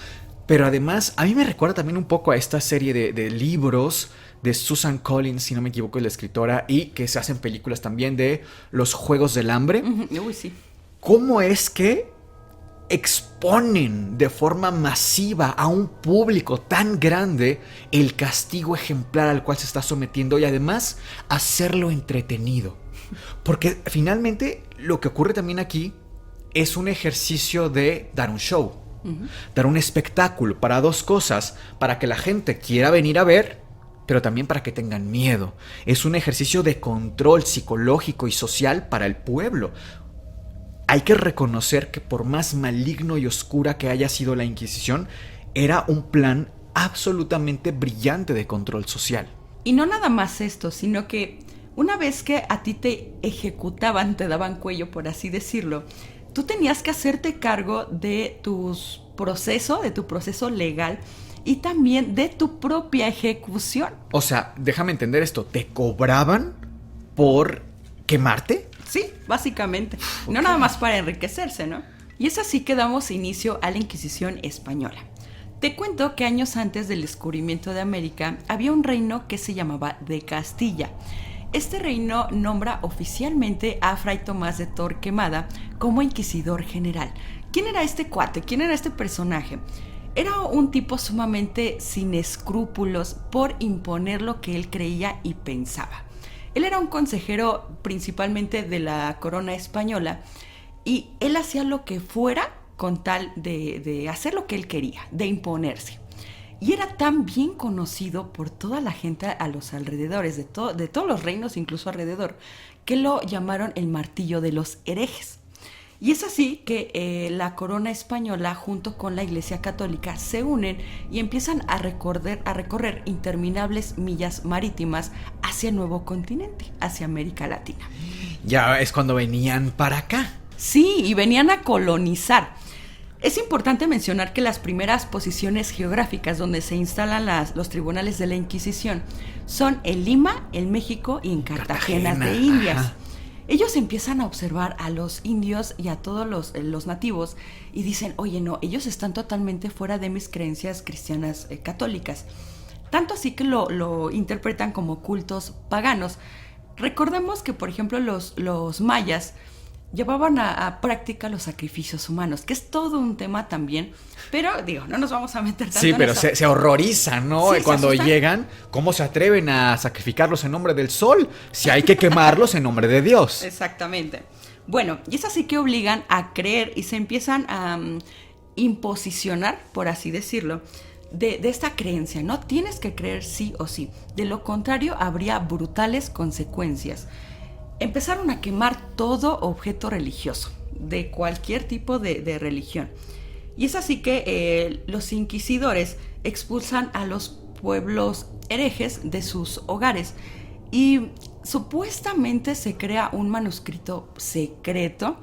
Pero además, a mí me recuerda también un poco a esta serie de libros de Susan Collins, si no me equivoco, es la escritora, y que se hacen películas también de los Juegos del Hambre. Uy, sí. ¿Cómo es que exponen de forma masiva a un público tan grande el castigo ejemplar al cual se está sometiendo y además hacerlo entretenido? Porque finalmente lo que ocurre también aquí es un ejercicio de dar un show, dar un espectáculo para dos cosas, para que la gente quiera venir a ver, pero también para que tengan miedo. Es un ejercicio de control psicológico y social para el pueblo. Hay que reconocer que por más maligno y oscura que haya sido la Inquisición, era un plan absolutamente brillante de control social. Y no nada más esto, sino que una vez que a ti te ejecutaban, te daban cuello, por así decirlo, tú tenías que hacerte cargo de tus proceso, legal y también de tu propia ejecución. O sea, déjame entender esto, ¿te cobraban por quemarte? Sí, básicamente. No nada más para enriquecerse, ¿no? Y es así que damos inicio a la Inquisición española. Te cuento que años antes del descubrimiento de América había un reino que se llamaba de Castilla. Este reino nombra oficialmente a Fray Tomás de Torquemada como inquisidor general. ¿Quién era este cuate? ¿Quién era este personaje? Era un tipo sumamente sin escrúpulos por imponer lo que él creía y pensaba. Él era un consejero principalmente de la corona española y él hacía lo que fuera con tal de hacer lo que él quería, de imponerse. Y era tan bien conocido por toda la gente a los alrededores, de todos los reinos incluso alrededor, que lo llamaron el martillo de los herejes. Y es así que la corona española junto con la Iglesia Católica se unen y empiezan a recorrer interminables millas marítimas hacia el nuevo continente, hacia América Latina. Ya es cuando venían para acá. Sí, y venían a colonizar. Es importante mencionar que las primeras posiciones geográficas donde se instalan los tribunales de la Inquisición son en Lima, en México y en Cartagena de Indias. Ajá. Ellos empiezan a observar a los indios y a todos los nativos y dicen, oye, no, ellos están totalmente fuera de mis creencias cristianas católicas. Tanto así que lo interpretan como cultos paganos. Recordemos que, por ejemplo, los mayas llevaban a práctica los sacrificios humanos, que es todo un tema también, pero digo, no nos vamos a meter tanto en eso. Sí, pero se horrorizan, ¿no? Sí, cuando llegan, ¿cómo se atreven a sacrificarlos en nombre del sol? Si hay que quemarlos en nombre de Dios. Exactamente. Bueno, y es así que obligan a creer y se empiezan a imposicionar, por así decirlo, de esta creencia, ¿no? Tienes que creer sí o sí. De lo contrario, habría brutales consecuencias. Empezaron a quemar todo objeto religioso, de cualquier tipo de religión. Y es así que los inquisidores expulsan a los pueblos herejes de sus hogares. Y supuestamente se crea un manuscrito secreto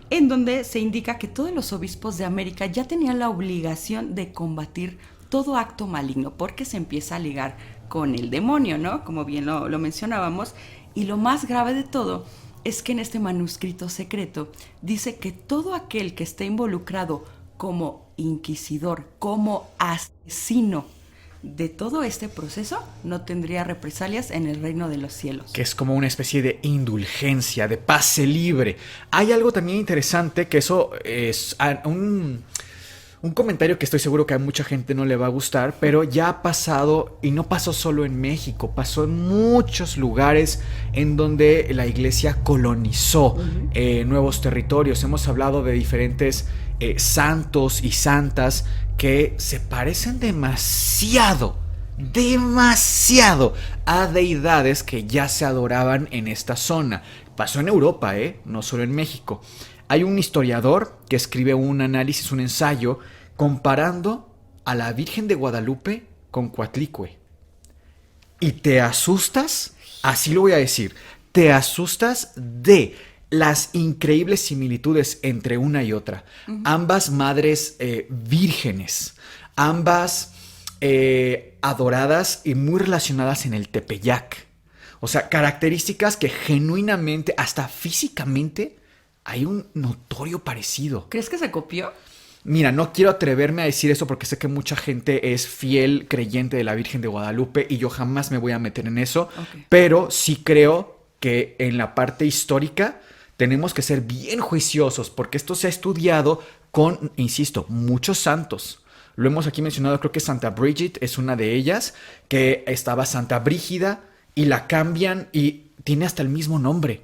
en donde se indica que todos los obispos de América ya tenían la obligación de combatir todo acto maligno, porque se empieza a ligar con el demonio, ¿no? Como bien lo mencionábamos. Y lo más grave de todo es que en este manuscrito secreto dice que todo aquel que esté involucrado como inquisidor, como asesino de todo este proceso, no tendría represalias en el reino de los cielos. Que es como una especie de indulgencia, de pase libre. Hay algo también interesante, que eso es un comentario que estoy seguro que a mucha gente no le va a gustar, pero ya ha pasado, y no pasó solo en México, pasó en muchos lugares en donde la iglesia colonizó nuevos territorios. Hemos hablado de diferentes santos y santas que se parecen demasiado a deidades que ya se adoraban en esta zona. Pasó en Europa, no solo en México. Hay un historiador que escribe un análisis, un ensayo, comparando a la Virgen de Guadalupe con Coatlicue. Y te asustas, así lo voy a decir, te asustas de las increíbles similitudes entre una y otra. Ambas madres vírgenes, ambas adoradas y muy relacionadas en el Tepeyac. O sea, características que genuinamente, hasta físicamente, hay un notorio parecido. ¿Crees que se copió? Mira, no quiero atreverme a decir eso porque sé que mucha gente es fiel creyente de la Virgen de Guadalupe y yo jamás me voy a meter en eso. Okay. Pero sí creo que en la parte histórica tenemos que ser bien juiciosos porque esto se ha estudiado con, insisto, muchos santos. Lo hemos aquí mencionado, creo que Santa Brígida es una de ellas, que estaba Santa Brígida y la cambian y tiene hasta el mismo nombre.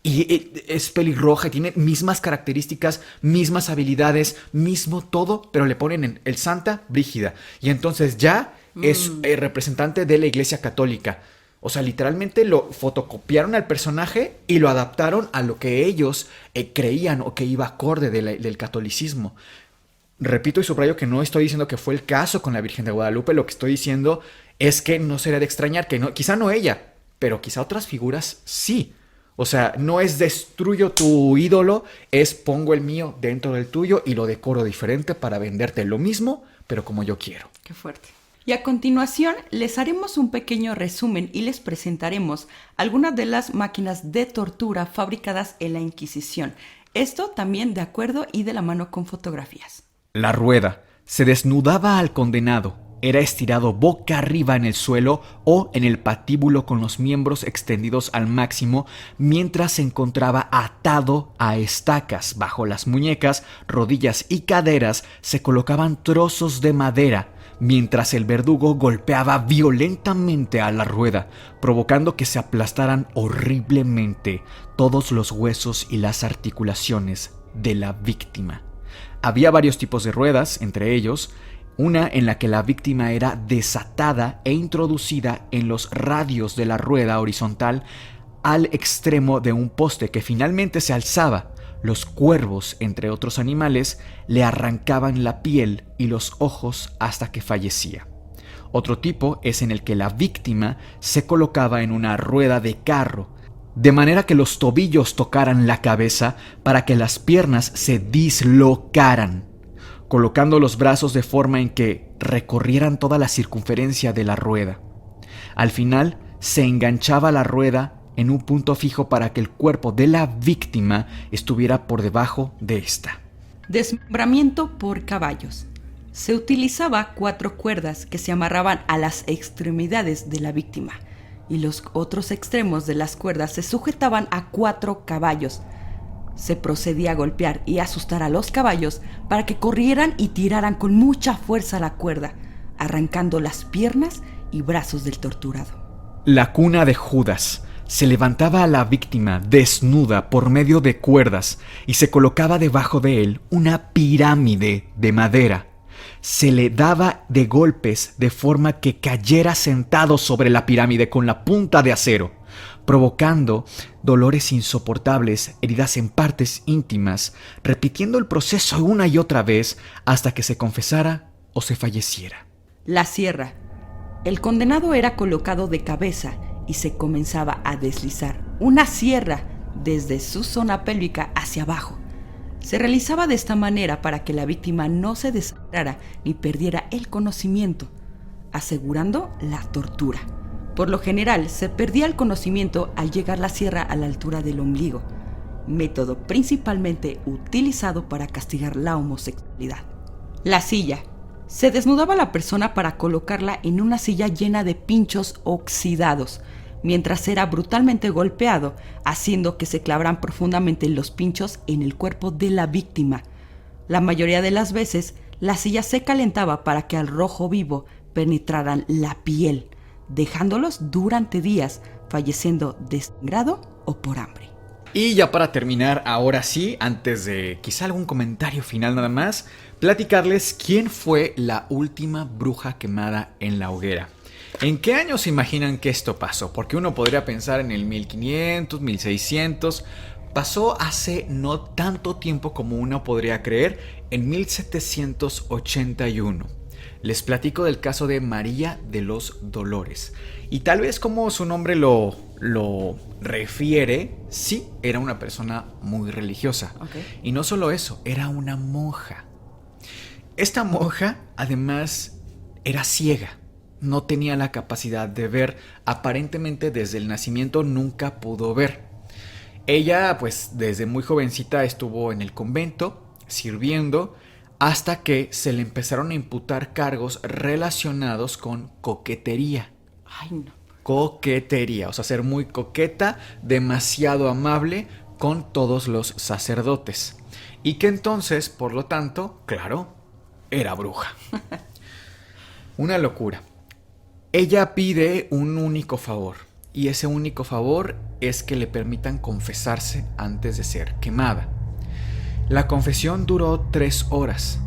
Y es pelirroja, tiene mismas características, mismas habilidades, mismo todo, pero le ponen el Santa Brígida. Y entonces ya es representante de la Iglesia Católica. O sea, literalmente lo fotocopiaron al personaje y lo adaptaron a lo que ellos creían o que iba acorde del catolicismo. Repito y subrayo que no estoy diciendo que fue el caso con la Virgen de Guadalupe. Lo que estoy diciendo es que no sería de extrañar que no, quizá no ella, pero quizá otras figuras sí. O sea, no es destruyo tu ídolo, es pongo el mío dentro del tuyo y lo decoro diferente para venderte lo mismo, pero como yo quiero. Qué fuerte. Y a continuación les haremos un pequeño resumen y les presentaremos algunas de las máquinas de tortura fabricadas en la Inquisición. Esto también de acuerdo y de la mano con fotografías. La rueda. Se desnudaba al condenado. Era estirado boca arriba en el suelo o en el patíbulo con los miembros extendidos al máximo, mientras se encontraba atado a estacas. Bajo las muñecas, rodillas y caderas se colocaban trozos de madera, mientras el verdugo golpeaba violentamente a la rueda, provocando que se aplastaran horriblemente todos los huesos y las articulaciones de la víctima. Había varios tipos de ruedas, entre ellos una en la que la víctima era desatada e introducida en los radios de la rueda horizontal al extremo de un poste que finalmente se alzaba. Los cuervos, entre otros animales, le arrancaban la piel y los ojos hasta que fallecía. Otro tipo es en el que la víctima se colocaba en una rueda de carro, de manera que los tobillos tocaran la cabeza para que las piernas se dislocaran, colocando los brazos de forma en que recorrieran toda la circunferencia de la rueda. Al final, se enganchaba la rueda en un punto fijo para que el cuerpo de la víctima estuviera por debajo de esta. Desmembramiento por caballos. Se utilizaba 4 cuerdas que se amarraban a las extremidades de la víctima y los otros extremos de las cuerdas se sujetaban a 4 caballos. Se procedía a golpear y asustar a los caballos para que corrieran y tiraran con mucha fuerza la cuerda, arrancando las piernas y brazos del torturado. La cuna de Judas. Se levantaba a la víctima desnuda por medio de cuerdas y se colocaba debajo de él una pirámide de madera. Se le daba de golpes de forma que cayera sentado sobre la pirámide con la punta de acero, provocando dolores insoportables, heridas en partes íntimas, repitiendo el proceso una y otra vez hasta que se confesara o se falleciera. La sierra. El condenado era colocado de cabeza y se comenzaba a deslizar una sierra desde su zona pélvica hacia abajo. Se realizaba de esta manera para que la víctima no se desangrara ni perdiera el conocimiento, asegurando la tortura. Por lo general, se perdía el conocimiento al llegar la sierra a la altura del ombligo, método principalmente utilizado para castigar la homosexualidad. La silla. Se desnudaba a la persona para colocarla en una silla llena de pinchos oxidados, mientras era brutalmente golpeado, haciendo que se clavaran profundamente los pinchos en el cuerpo de la víctima. La mayoría de las veces, la silla se calentaba para que al rojo vivo penetraran la piel, dejándolos durante días, falleciendo desangrado o por hambre. Y ya para terminar, ahora sí, antes de quizá algún comentario final nada más, platicarles quién fue la última bruja quemada en la hoguera. ¿En qué años se imaginan que esto pasó? Porque uno podría pensar en el 1500, 1600. Pasó hace no tanto tiempo como uno podría creer, en 1781. Les platico del caso de María de los Dolores. Y tal vez como su nombre lo refiere, sí, era una persona muy religiosa. Okay. Y no solo eso, era una monja. Esta monja, además, era ciega. No tenía la capacidad de ver. Aparentemente, desde el nacimiento nunca pudo ver. Ella, pues, desde muy jovencita estuvo en el convento, sirviendo, hasta que se le empezaron a imputar cargos relacionados con coquetería. Ay, no. Coquetería, o sea, ser muy coqueta, demasiado amable con todos los sacerdotes. Y que entonces, por lo tanto, claro, era bruja. Una locura. Ella pide un único favor, y ese único favor es que le permitan confesarse antes de ser quemada. La confesión duró 3 horas,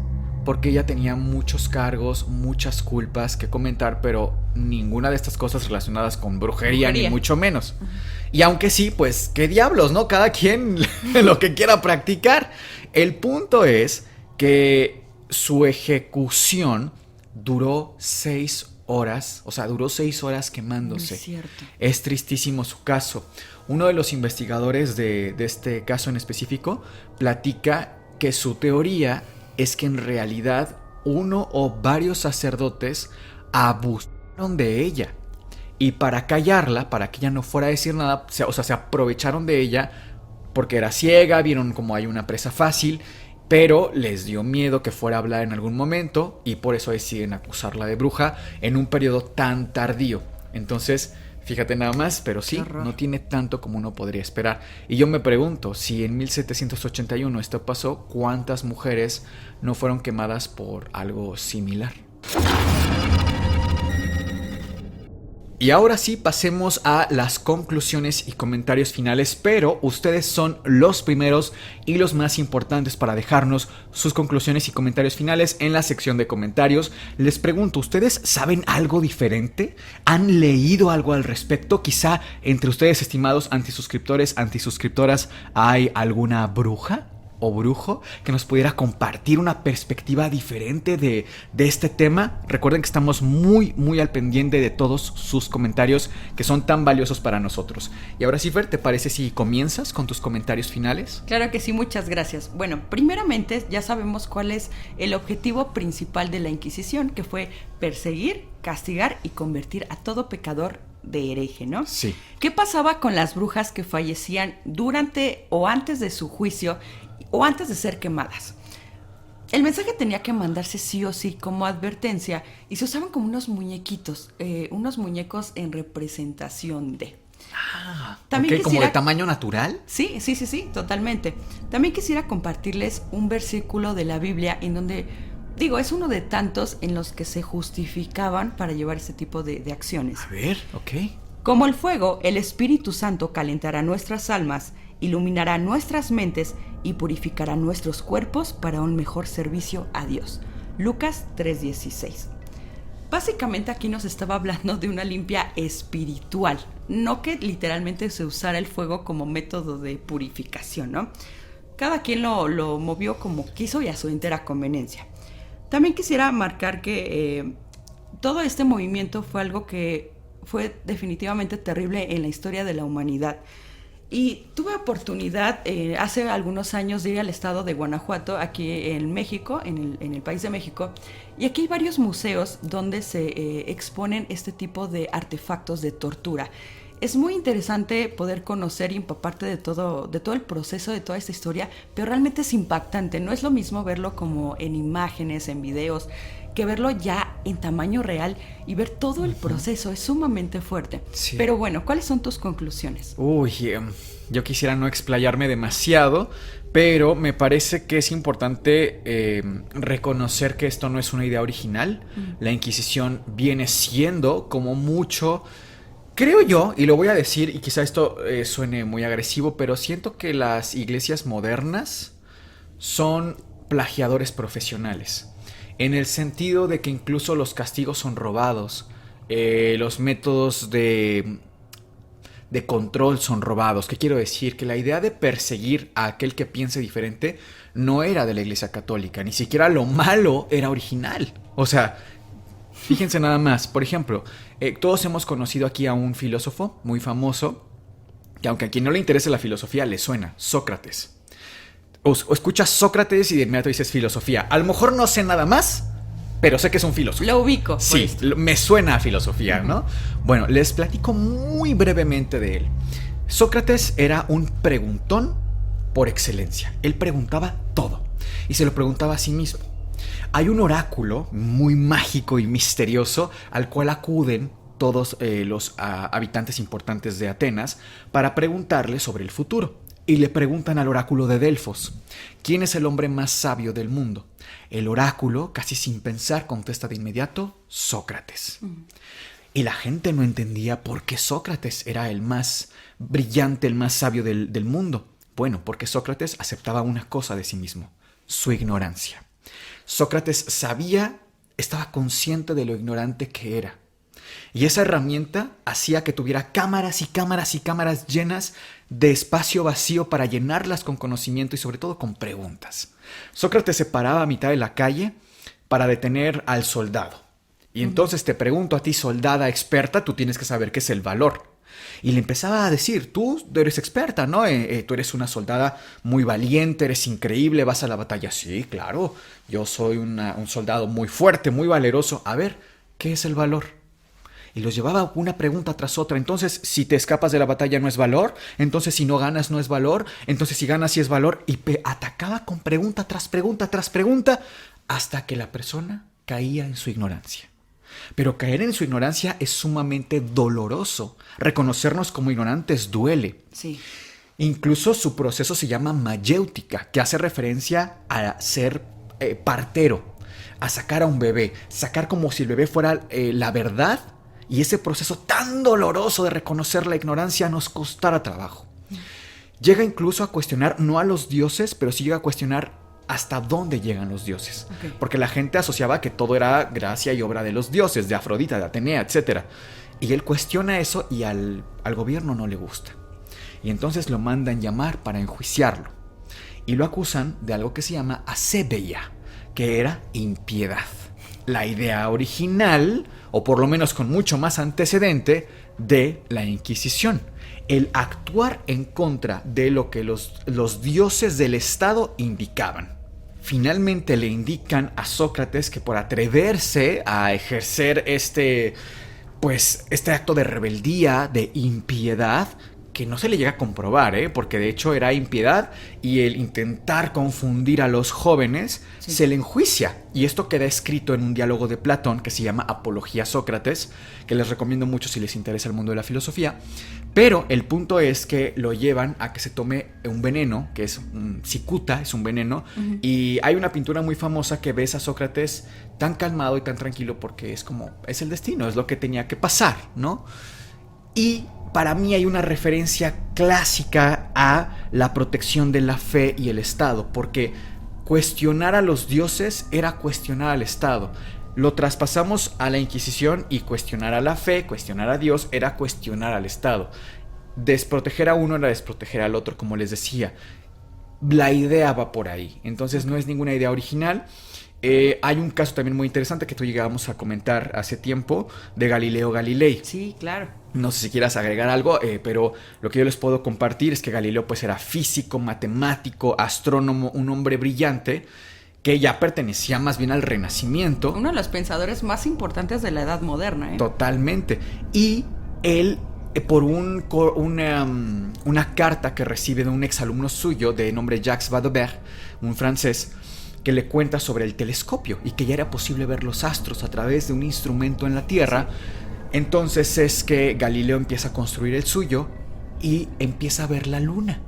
porque ella tenía muchos cargos, muchas culpas que comentar, pero ninguna de estas cosas relacionadas con brujería. Ni mucho menos. Uh-huh. Y aunque sí, pues, qué diablos, ¿no? Cada quien lo que quiera practicar. El punto es que su ejecución duró 6 horas, o sea, duró 6 horas quemándose. Es cierto. Es tristísimo su caso. Uno de los investigadores de este caso en específico platica que su teoría es que en realidad uno o varios sacerdotes abusaron de ella. Y para callarla, para que ella no fuera a decir nada, se aprovecharon de ella porque era ciega, vieron como hay una presa fácil, pero les dio miedo que fuera a hablar en algún momento y por eso deciden acusarla de bruja en un periodo tan tardío. Entonces, fíjate nada más, pero sí, no tiene tanto como uno podría esperar. Y yo me pregunto, si en 1781 esto pasó, ¿cuántas mujeres no fueron quemadas por algo similar? Y ahora sí, pasemos a las conclusiones y comentarios finales, pero ustedes son los primeros y los más importantes para dejarnos sus conclusiones y comentarios finales en la sección de comentarios. Les pregunto, ¿ustedes saben algo diferente? ¿Han leído algo al respecto? Quizá entre ustedes, estimados antisuscriptores, antisuscriptoras, ¿hay alguna bruja o brujo que nos pudiera compartir una perspectiva diferente de este tema? Recuerden que estamos muy al pendiente de todos sus comentarios que son tan valiosos para nosotros. Y ahora sí, Fer, ¿te parece si comienzas con tus comentarios finales? Claro que sí, muchas gracias. Bueno, primeramente ya sabemos cuál es el objetivo principal de la Inquisición, que fue perseguir, castigar y convertir a todo pecador de hereje, ¿no? Sí. ¿Qué pasaba con las brujas que fallecían durante o antes de su juicio o antes de ser quemadas? El mensaje tenía que mandarse sí o sí como advertencia y se usaban como unos muñequitos, unos muñecos en representación de... También ¿como de tamaño natural? Sí, totalmente. También quisiera compartirles un versículo de la Biblia en donde, es uno de tantos en los que se justificaban para llevar este tipo de acciones. A ver, ok. Como el fuego, el Espíritu Santo calentará nuestras almas, iluminará nuestras mentes y purificará nuestros cuerpos para un mejor servicio a Dios. Lucas 3:16. Básicamente aquí nos estaba hablando de una limpia espiritual, no que literalmente se usara el fuego como método de purificación, ¿no? Cada quien lo movió como quiso y a su entera conveniencia. También quisiera marcar que todo este movimiento fue algo que fue definitivamente terrible en la historia de la humanidad. Y tuve oportunidad hace algunos años de ir al estado de Guanajuato, aquí en México, en el país de México. Y aquí hay varios museos donde se exponen este tipo de artefactos de tortura. Es muy interesante poder conocer y empaparte de todo el proceso, de toda esta historia, pero realmente es impactante. No es lo mismo verlo como en imágenes, en videos, que verlo ya en tamaño real y ver todo el proceso. Es sumamente fuerte. Sí. Pero bueno, ¿cuáles son tus conclusiones? Yo quisiera no explayarme demasiado, pero me parece que es importante reconocer que esto no es una idea original. La Inquisición viene siendo como mucho... Creo yo, y lo voy a decir, y quizá esto suene muy agresivo, pero siento que las iglesias modernas son plagiadores profesionales. En el sentido de que incluso los castigos son robados, los métodos de control son robados. ¿Qué quiero decir? Que la idea de perseguir a aquel que piense diferente no era de la Iglesia Católica, ni siquiera lo malo era original. O sea, fíjense nada más, por ejemplo, todos hemos conocido aquí a un filósofo muy famoso, que aunque a quien no le interese la filosofía, le suena, Sócrates. O escuchas Sócrates y de inmediato dices filosofía. A lo mejor no sé nada más, pero sé que es un filósofo. Lo ubico. Sí, me suena a filosofía, ¿no? Bueno, les platico muy brevemente de él. Sócrates era un preguntón por excelencia. Él preguntaba todo y se lo preguntaba a sí mismo. Hay un oráculo muy mágico y misterioso al cual acuden todos los habitantes importantes de Atenas para preguntarle sobre el futuro. Y le preguntan al oráculo de Delfos, ¿quién es el hombre más sabio del mundo? El oráculo, casi sin pensar, contesta de inmediato, Sócrates. Y la gente no entendía por qué Sócrates era el más brillante, el más sabio del mundo. Bueno, porque Sócrates aceptaba una cosa de sí mismo, su ignorancia. Sócrates estaba consciente de lo ignorante que era. Y esa herramienta hacía que tuviera cámaras y cámaras y cámaras llenas de espacio vacío para llenarlas con conocimiento y sobre todo con preguntas. Sócrates se paraba a mitad de la calle para detener al soldado Y entonces te pregunto a ti, soldada experta, tú tienes que saber qué es el valor. Y le empezaba a decir, tú eres experta, ¿no? Tú eres una soldada muy valiente, eres increíble, vas a la batalla. Sí, claro, yo soy un soldado muy fuerte, muy valeroso. A ver, ¿qué es el valor? Y los llevaba una pregunta tras otra. Entonces, si te escapas de la batalla no es valor. Entonces, si no ganas no es valor. Entonces, si ganas sí es valor. Y atacaba con pregunta tras pregunta tras pregunta hasta que la persona caía en su ignorancia. Pero caer en su ignorancia es sumamente doloroso. Reconocernos como ignorantes duele. Sí. Incluso su proceso se llama mayéutica, que hace referencia a ser partero, a sacar a un bebé, sacar como si el bebé fuera la verdad, y ese proceso tan doloroso de reconocer la ignorancia nos costara trabajo. Llega incluso a cuestionar, no a los dioses, pero sí llega a cuestionar hasta dónde llegan los dioses. Okay. Porque la gente asociaba que todo era gracia y obra de los dioses, de Afrodita, de Atenea, etc. Y él cuestiona eso y al gobierno no le gusta. Y entonces lo mandan llamar para enjuiciarlo. Y lo acusan de algo que se llama asebeia, que era impiedad. La idea original, o por lo menos con mucho más antecedente, de la Inquisición. El actuar en contra de lo que los dioses del Estado indicaban. Finalmente le indican a Sócrates que por atreverse a ejercer este acto de rebeldía, de impiedad, que no se le llega a comprobar, porque de hecho era impiedad, y el intentar confundir a los jóvenes se le enjuicia. Y esto queda escrito en un diálogo de Platón que se llama Apología a Sócrates, que les recomiendo mucho si les interesa el mundo de la filosofía. Pero el punto es que lo llevan a que se tome un veneno, que es un cicuta, es un veneno. Uh-huh. Y hay una pintura muy famosa que ves a Sócrates tan calmado y tan tranquilo porque es el destino, es lo que tenía que pasar, ¿no? Y para mí hay una referencia clásica a la protección de la fe y el Estado, porque cuestionar a los dioses era cuestionar al Estado. Lo traspasamos a la Inquisición y cuestionar a la fe, cuestionar a Dios, era cuestionar al Estado. Desproteger a uno era desproteger al otro, como les decía. La idea va por ahí, entonces no es ninguna idea original. Hay un caso también muy interesante que tú llegamos a comentar hace tiempo, de Galileo Galilei. Sí, claro. No sé si quieras agregar algo, pero lo que yo les puedo compartir es que Galileo pues era físico, matemático, astrónomo, un hombre brillante que ya pertenecía más bien al Renacimiento. Uno de los pensadores más importantes de la Edad Moderna, ¿eh? Totalmente. Y él, por una carta que recibe de un exalumno suyo de nombre Jacques Baudebert, un francés, que le cuenta sobre el telescopio y que ya era posible ver los astros a través de un instrumento en la Tierra. Sí. Entonces es que Galileo empieza a construir el suyo y empieza a ver la luna,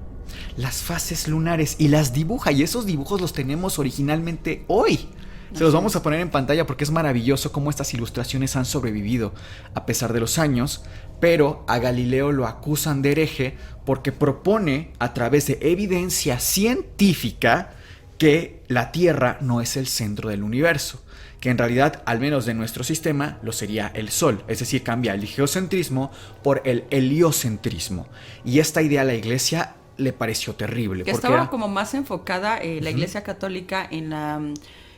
las fases lunares, y las dibuja, y esos dibujos los tenemos originalmente hoy. Se los vamos a poner en pantalla porque es maravilloso cómo estas ilustraciones han sobrevivido a pesar de los años, pero a Galileo lo acusan de hereje porque propone a través de evidencia científica que la Tierra no es el centro del universo, que en realidad, al menos de nuestro sistema, lo sería el Sol. Es decir, cambia el geocentrismo por el heliocentrismo. Y esta idea a la Iglesia le pareció terrible. Que estaba como más enfocada la Iglesia Católica en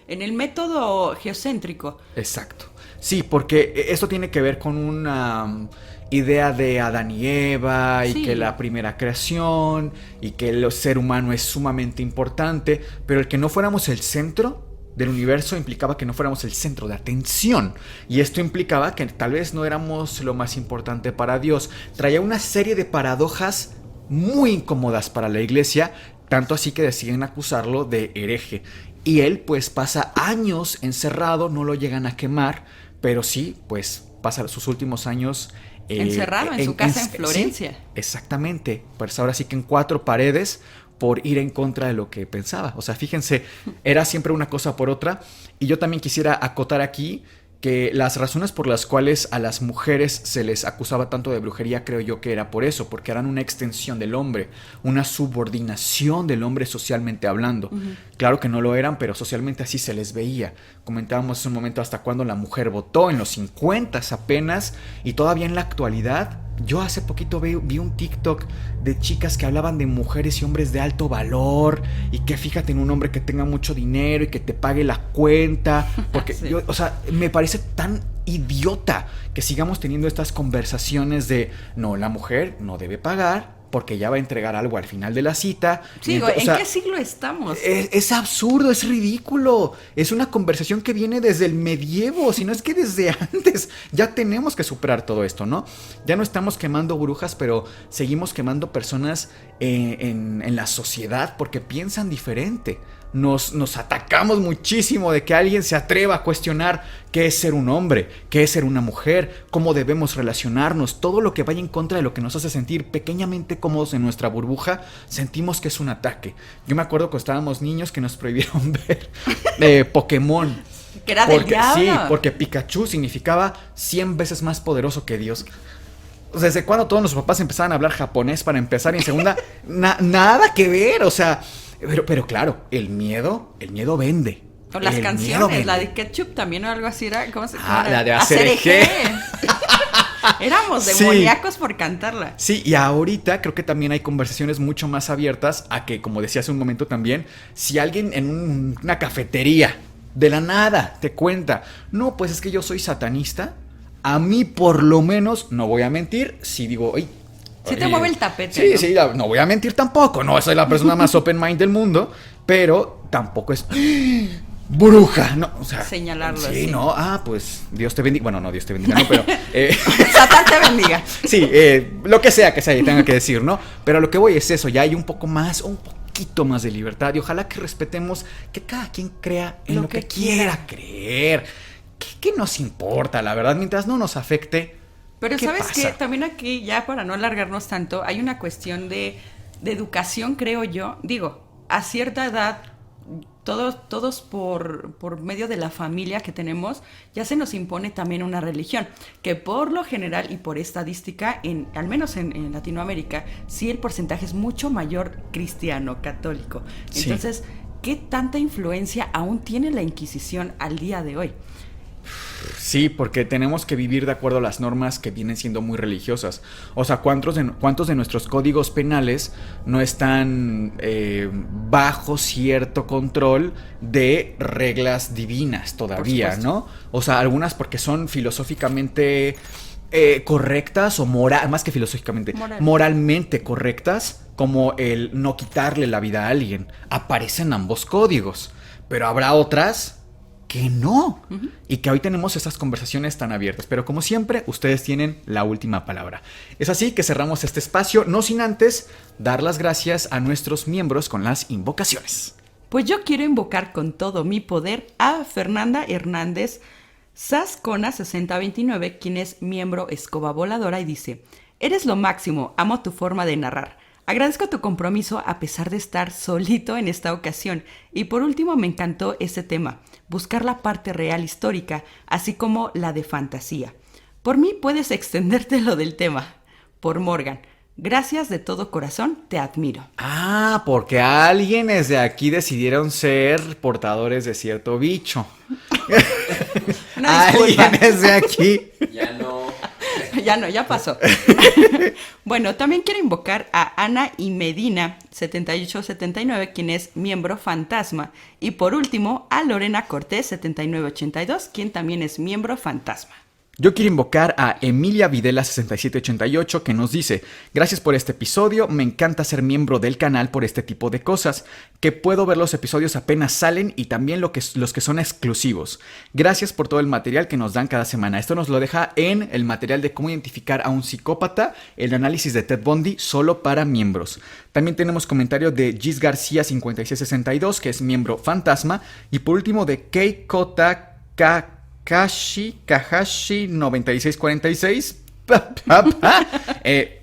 el método geocéntrico. Exacto. Sí, porque esto tiene que ver con una idea de Adán y Eva, y que la primera creación, y que el ser humano es sumamente importante, pero el que no fuéramos el centro del universo implicaba que no fuéramos el centro de atención, y esto implicaba que tal vez no éramos lo más importante para Dios. Traía una serie de paradojas muy incómodas para la Iglesia, tanto así que deciden acusarlo de hereje, y él pues pasa años encerrado, no lo llegan a quemar, pero sí pues pasa sus últimos años encerrado en su casa en Florencia. Sí, exactamente, pues ahora sí que en 4 paredes, por ir en contra de lo que pensaba. O sea, fíjense, era siempre una cosa por otra. Y yo también quisiera acotar aquí que las razones por las cuales a las mujeres se les acusaba tanto de brujería, creo yo que era por eso, porque eran una extensión del hombre, una subordinación del hombre socialmente hablando. Uh-huh. Claro que no lo eran, pero socialmente así se les veía. Comentábamos hace un momento hasta cuando la mujer votó, en los 50s apenas, y todavía en la actualidad. Yo hace poquito vi un TikTok de chicas que hablaban de mujeres y hombres de alto valor, y que fíjate en un hombre que tenga mucho dinero y que te pague la cuenta, porque sí. O sea, me parece tan idiota que sigamos teniendo estas conversaciones de no, la mujer no debe pagar porque ya va a entregar algo al final de la cita. Sí, ¿en qué siglo estamos? Es absurdo, es ridículo. Es una conversación que viene desde el medievo, si no es que desde antes. Ya tenemos que superar todo esto, ¿no? Ya no estamos quemando brujas, pero seguimos quemando personas en la sociedad porque piensan diferente. Nos atacamos muchísimo de que alguien se atreva a cuestionar qué es ser un hombre, qué es ser una mujer, cómo debemos relacionarnos. Todo lo que vaya en contra de lo que nos hace sentir pequeñamente cómodos en nuestra burbuja, sentimos que es un ataque. Yo me acuerdo cuando estábamos niños que nos prohibieron ver Pokémon. Que era del diablo. Sí, porque Pikachu significaba 100 veces más poderoso que Dios. ¿Desde cuándo todos nuestros papás empezaban a hablar japonés para empezar? Y en segunda, nada que ver, o sea... Pero claro, el miedo vende. O las canciones, la de Ketchup también o algo así era. ¿Cómo se llama? La de Acerejé. Éramos demoníacos por cantarla. Sí, y ahorita creo que también hay conversaciones mucho más abiertas a que, como decía hace un momento también, si alguien en una cafetería de la nada te cuenta, no, pues es que yo soy satanista, a mí por lo menos, no voy a mentir, si digo, oye, sí te mueve el tapete. Sí, ¿no? Sí, no voy a mentir tampoco. No soy la persona más open mind del mundo, pero tampoco es bruja, no, o sea, señalarlo sí, así. No, pues Dios te bendiga. Bueno, no, Dios te bendiga, no, pero Satán te bendiga. Sí, lo que sea tenga que decir, ¿no? Pero a lo que voy es eso, ya hay un poquito más de libertad y ojalá que respetemos que cada quien crea en lo que quiera creer. ¿Qué nos importa, la verdad? Mientras no nos afecte. Pero ¿sabes qué? También aquí, ya para no alargarnos tanto, hay una cuestión de educación, creo yo. Digo, a cierta edad, todos por medio de la familia que tenemos, ya se nos impone también una religión, que por lo general y por estadística, al menos en Latinoamérica, sí el porcentaje es mucho mayor cristiano, católico. Entonces, ¿qué tanta influencia aún tiene la Inquisición al día de hoy? Sí, porque tenemos que vivir de acuerdo a las normas que vienen siendo muy religiosas. O sea, ¿cuántos de nuestros códigos penales no están bajo cierto control de reglas divinas todavía, ¿no? O sea, algunas porque son filosóficamente correctas o más que filosóficamente, moralmente correctas, como el no quitarle la vida a alguien. Aparecen ambos códigos, pero habrá otras que no, y que hoy tenemos estas conversaciones tan abiertas, pero como siempre, ustedes tienen la última palabra. Es así que cerramos este espacio, no sin antes dar las gracias a nuestros miembros con las invocaciones. Pues yo quiero invocar con todo mi poder a Fernanda Hernández Sascona 6029, quien es miembro Escoba Voladora y dice: eres lo máximo, amo tu forma de narrar. Agradezco tu compromiso a pesar de estar solito en esta ocasión. Y por último me encantó este tema, buscar la parte real histórica, así como la de fantasía. Por mí puedes extenderte lo del tema. Por Morgan. Gracias de todo corazón, te admiro. Ah, porque alguienes de aquí decidieron ser portadores de cierto bicho. Alguienes de aquí. Ya no. Ya pasó. Bueno, también quiero invocar a Ana y Medina 7879, quien es miembro fantasma. Y por último, a Lorena Cortés 7982, quien también es miembro fantasma. Yo quiero invocar a Emilia Videla 6788 que nos dice: gracias por este episodio, me encanta ser miembro del canal por este tipo de cosas, que puedo ver los episodios apenas salen y también los que son exclusivos. Gracias por todo el material que nos dan cada semana. Esto nos lo deja en el material de cómo identificar a un psicópata, el análisis de Ted Bundy solo para miembros. También tenemos comentario de Gis García 5662 que es miembro fantasma, y por último de Keikota Kahashi 9646.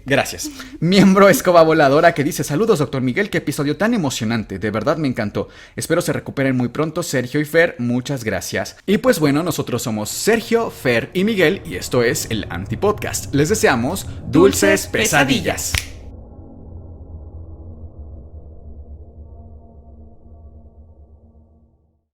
Gracias. Miembro Escoba Voladora que dice: saludos, doctor Miguel, qué episodio tan emocionante, de verdad me encantó. Espero se recuperen muy pronto, Sergio y Fer, muchas gracias. Y pues bueno, nosotros somos Sergio, Fer y Miguel y esto es el Antipodcast. Les deseamos dulces pesadillas.